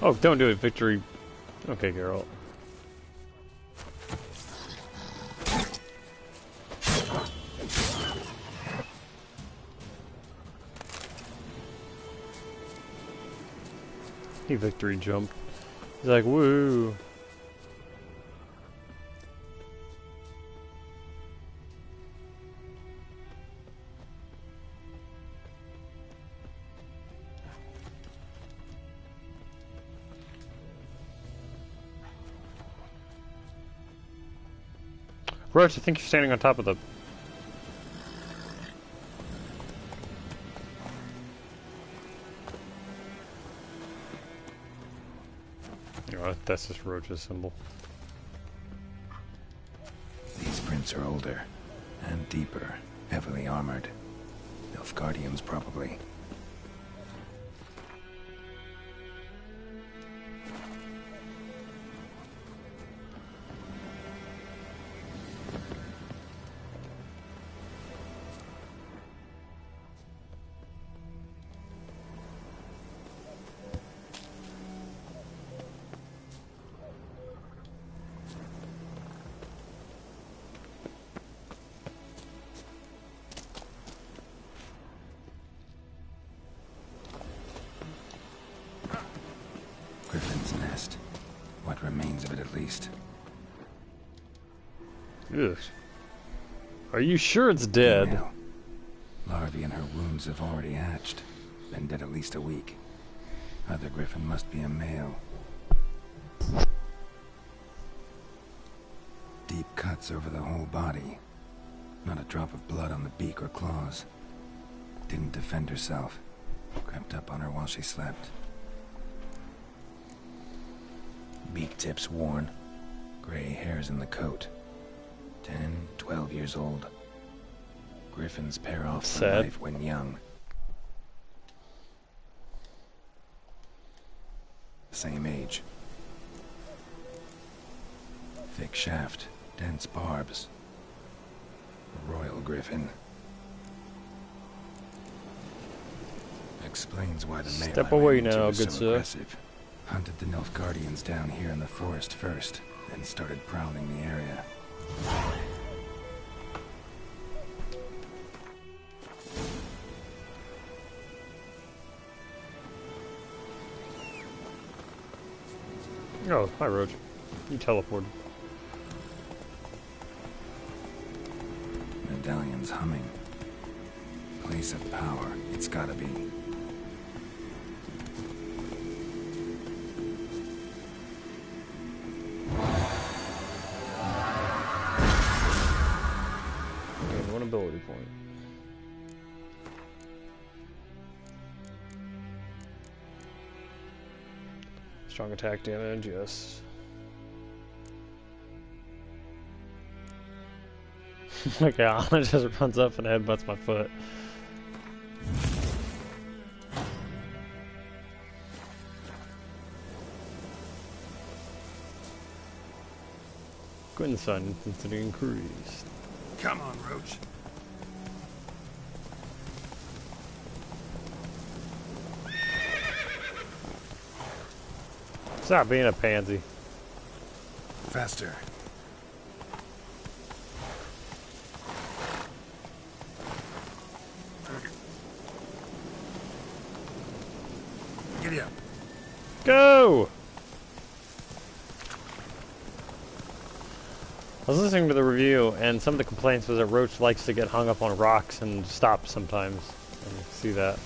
Oh, don't do it, Victory. Okay, Geralt. He Victory jumped. He's like, woo. Roach, I think you're standing on top of the... Oh, that's just Roach's symbol. These prints are older and deeper, heavily armored. Nilfgaardians, probably. Griffin's nest. What remains of it, at least. Ugh. Are you sure it's dead? Female. Larvae in her wounds have already hatched. Been dead at least a week. Other griffin must be a male. Deep cuts over the whole body. Not a drop of blood on the beak or claws. Didn't defend herself. Crept up on her while she slept. Beak tips worn. Gray hairs in the coat. 10, 12 years old. Griffins pair off for life when young. Same age. Thick shaft, dense barbs. A royal griffin. Explains why the male Step I away ran into now, was good so sir. aggressive. Hunted the Nilfgaardians down here in the forest first, then started prowling the area. Oh, hi, Roach. You teleported. Medallion's humming. Place of power, it's gotta be. point. Strong attack damage, yes. Okay, Anna just runs up and headbutts my foot. Gwynson intensity increased. Come on, Roach. Stop being a pansy. Faster. Giddy up. Go! I was listening to the review, and some of the complaints was that Roach likes to get hung up on rocks and stop sometimes. I can see that.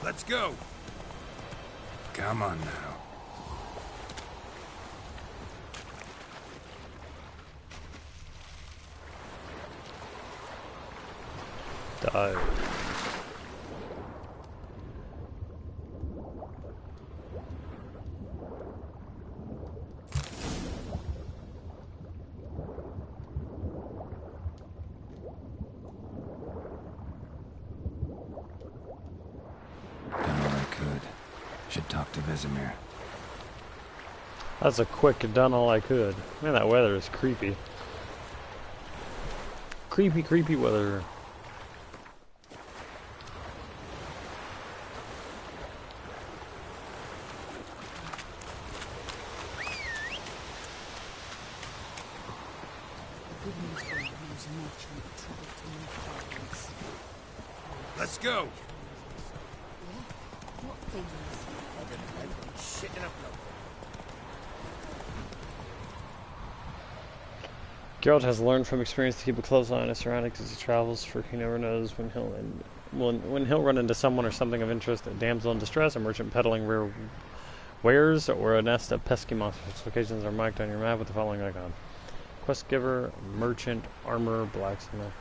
Let's go. Come on now. Die. Should talk to Vesemir. That's a quick done all I could. Man, that weather is creepy. Creepy, creepy weather. Let's go. What things? Geralt has learned from experience to keep a close eye on his surroundings as he travels, for he never knows when he'll run into someone or something of interest, a damsel in distress, a merchant peddling rare wares, or a nest of pesky monsters. Locations are marked on your map with the following icon: quest giver, merchant, armor, blacksmith.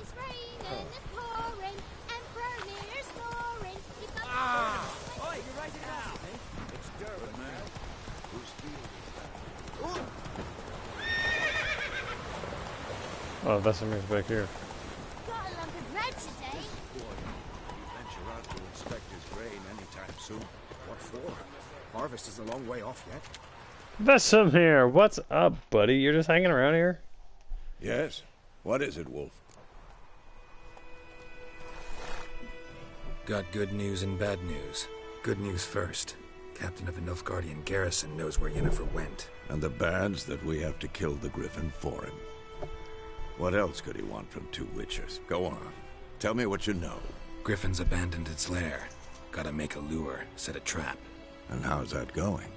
It's raining, it's pouring, Emperor Mir's snoring. Oi, you're right now. It's Durban, man. Who's feeling? Oh, Vesemir's back here. Got a lump of bread today. Boy, venture out to inspect his grain anytime soon. What for? Harvest is a long way off yet. Vesemir, what's up, buddy? You're just hanging around here? Yes? What is it, Wolf? Got good news and bad news. Good news first. Captain of the Nilfgaardian garrison knows where Yennefer went. And the bad's that we have to kill the Griffin for him. What else could he want from two witchers? Go on. Tell me what you know. Griffin's abandoned its lair. Gotta make a lure, set a trap. And how's that going?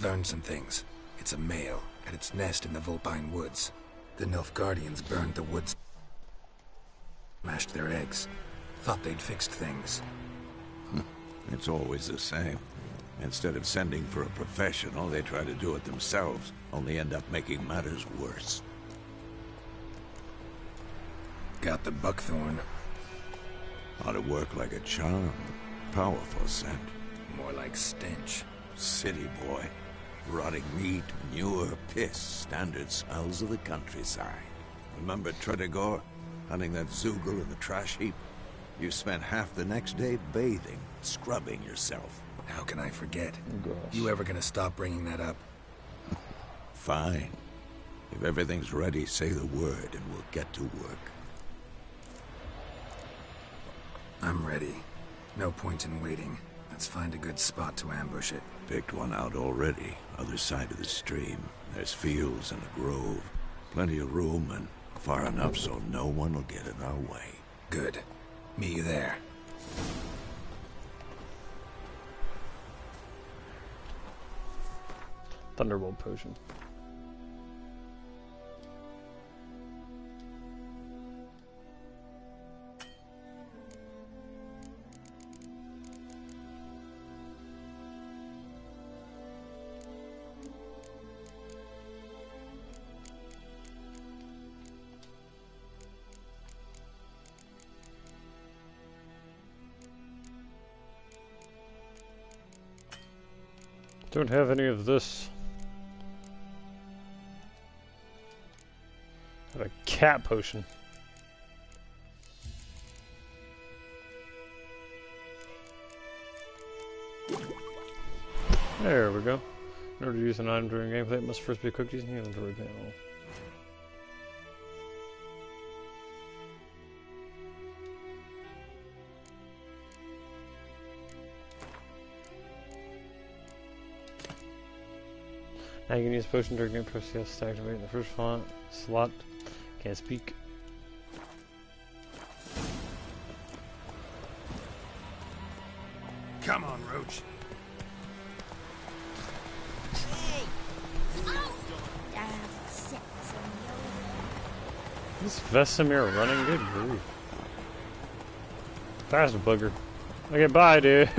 Learned some things. It's a male, at its nest in the Vulpine Woods. The Nilfgaardians burned the woods, mashed their eggs. Thought they'd fixed things. It's always the same. Instead of sending for a professional, they try to do it themselves, only end up making matters worse. Got the buckthorn. Ought to work like a charm. Powerful scent. More like stench. City boy. Rotting meat, manure, piss, standard smells of the countryside. Remember Tredegor? Hunting that Zoogle in the trash heap? You spent half the next day bathing, scrubbing yourself. How can I forget? Gosh. You ever gonna stop bringing that up? Fine. If everything's ready, say the word and we'll get to work. I'm ready. No point in waiting. Let's find a good spot to ambush it. Picked one out already. Other side of the stream. There's fields and a grove. Plenty of room and far enough so no one will get in our way. Good. Meet you there. Thunderbolt potion. Don't have any of this. I have a cat potion. There we go. In order to use an item during gameplay, it must first be cooked using the inventory panel. Now you can use potion during game process to activate the first slot. Can't speak. Come on, Roach. Is Vesemir running? Good grief. That's a bugger. Okay, bye, dude.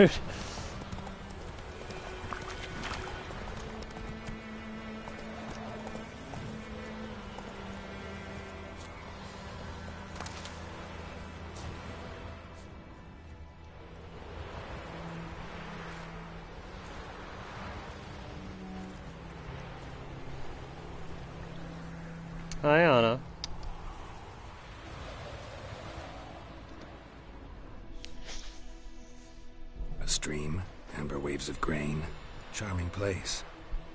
Hi, Anna. A stream, amber waves of grain. Charming place.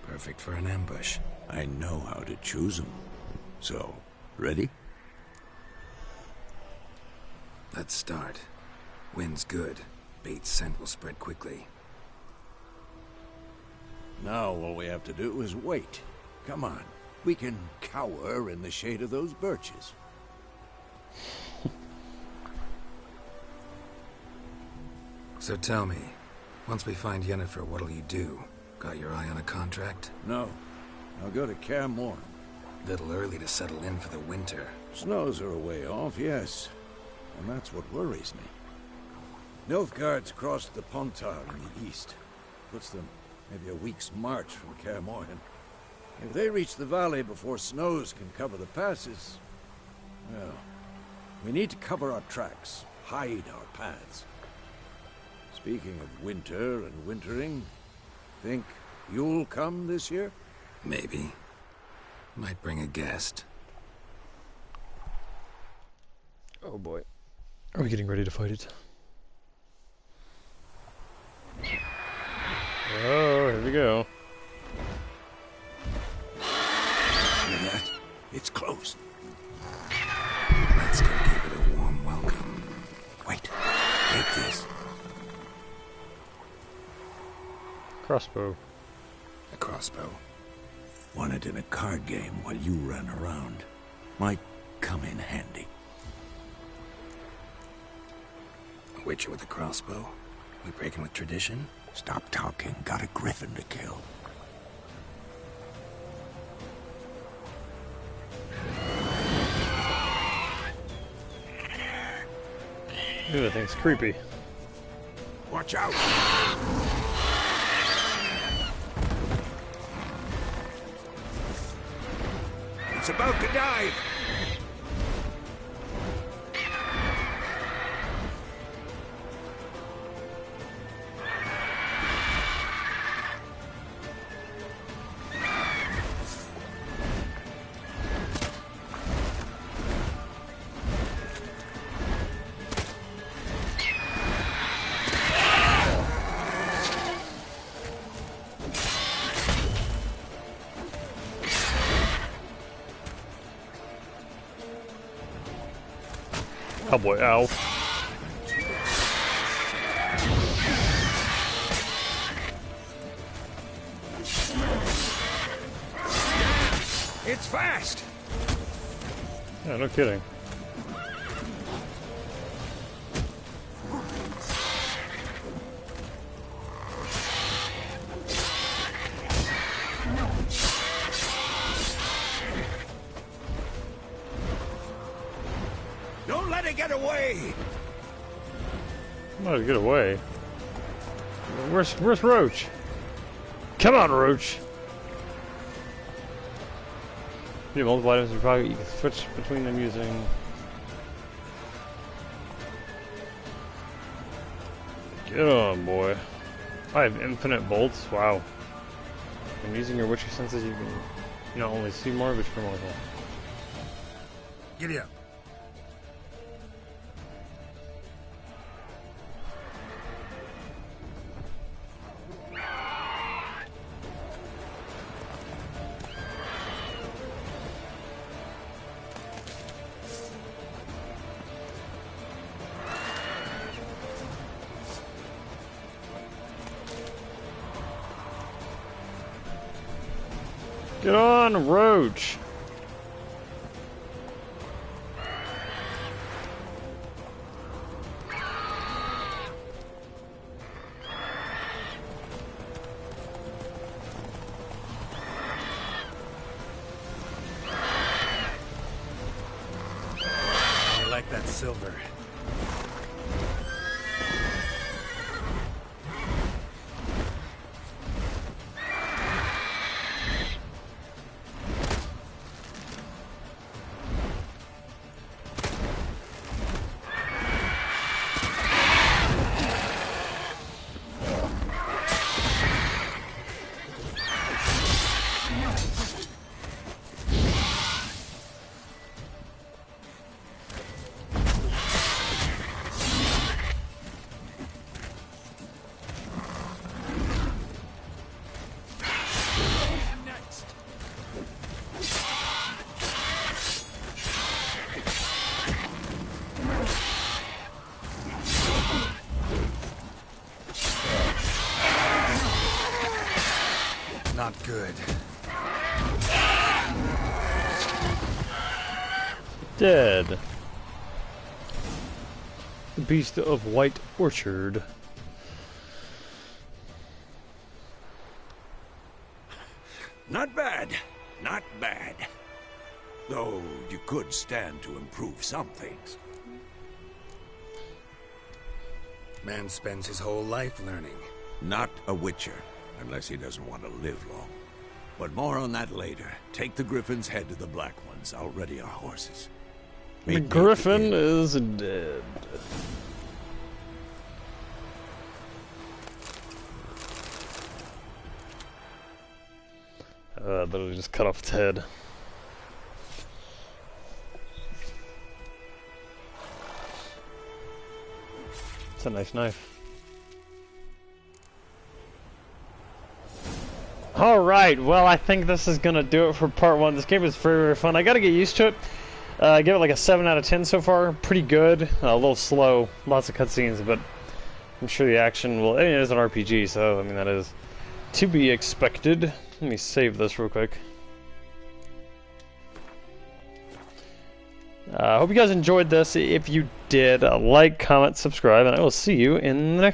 Perfect for an ambush. I know how to choose them. So, ready? Let's start. Wind's good. Bait's scent will spread quickly. Now all we have to do is wait. Come on. We can cower in the shade of those birches. So tell me, once we find Yennefer, what'll you do? Got your eye on a contract? No. I'll go to Kaer Morhen. Little early to settle in for the winter. Snows are a way off, yes. And that's what worries me. Nilfgaard's crossed the Pontar in the east. Puts them maybe a week's march from Kaer Morhen. If they reach the valley before snows can cover the passes, well, we need to cover our tracks, hide our paths. Speaking of winter and wintering, think you'll come this year? Maybe. Might bring a guest. Oh boy. Are we getting ready to fight it? Oh, here we go. Hear that? It's close. Let's go give it a warm welcome. Wait. Take this. Crossbow. A crossbow. Won it in a card game while you ran around. Might come in handy. A witcher with a crossbow? We breaking with tradition? Stop talking. Got a griffin to kill. Ooh, that thing's creepy. Watch out! It's about to dive! Oh boy, ow. It's fast! Yeah, no kidding. Don't let it get away! I'm not to get away. Where's Roach? Come on, Roach! You multiple items you can switch between them using. Get on, boy. I have infinite bolts. Wow. And using your witchy senses, you can not only see more, but you're more. Giddy up. Get on, Roach! I like that silver. Not good. Dead. The Beast of White Orchard. Not bad. Not bad. Though you could stand to improve some things. Man spends his whole life learning. Not a witcher, unless he doesn't want to live long. But more on that later. Take the Griffin's head to the Black Ones. I'll ready our horses. The Griffin is dead. Literally just cut off its head. It's a nice knife. Alright, well I think this is gonna do it for part 1. This game is very, very fun. I gotta get used to it. I give it like a 7 out of 10 so far. Pretty good. A little slow. Lots of cutscenes, but I'm sure the action will... I mean, it is an RPG, so I mean that is to be expected. Let me save this real quick. I hope you guys enjoyed this. If you did, like, comment, subscribe, and I will see you in the next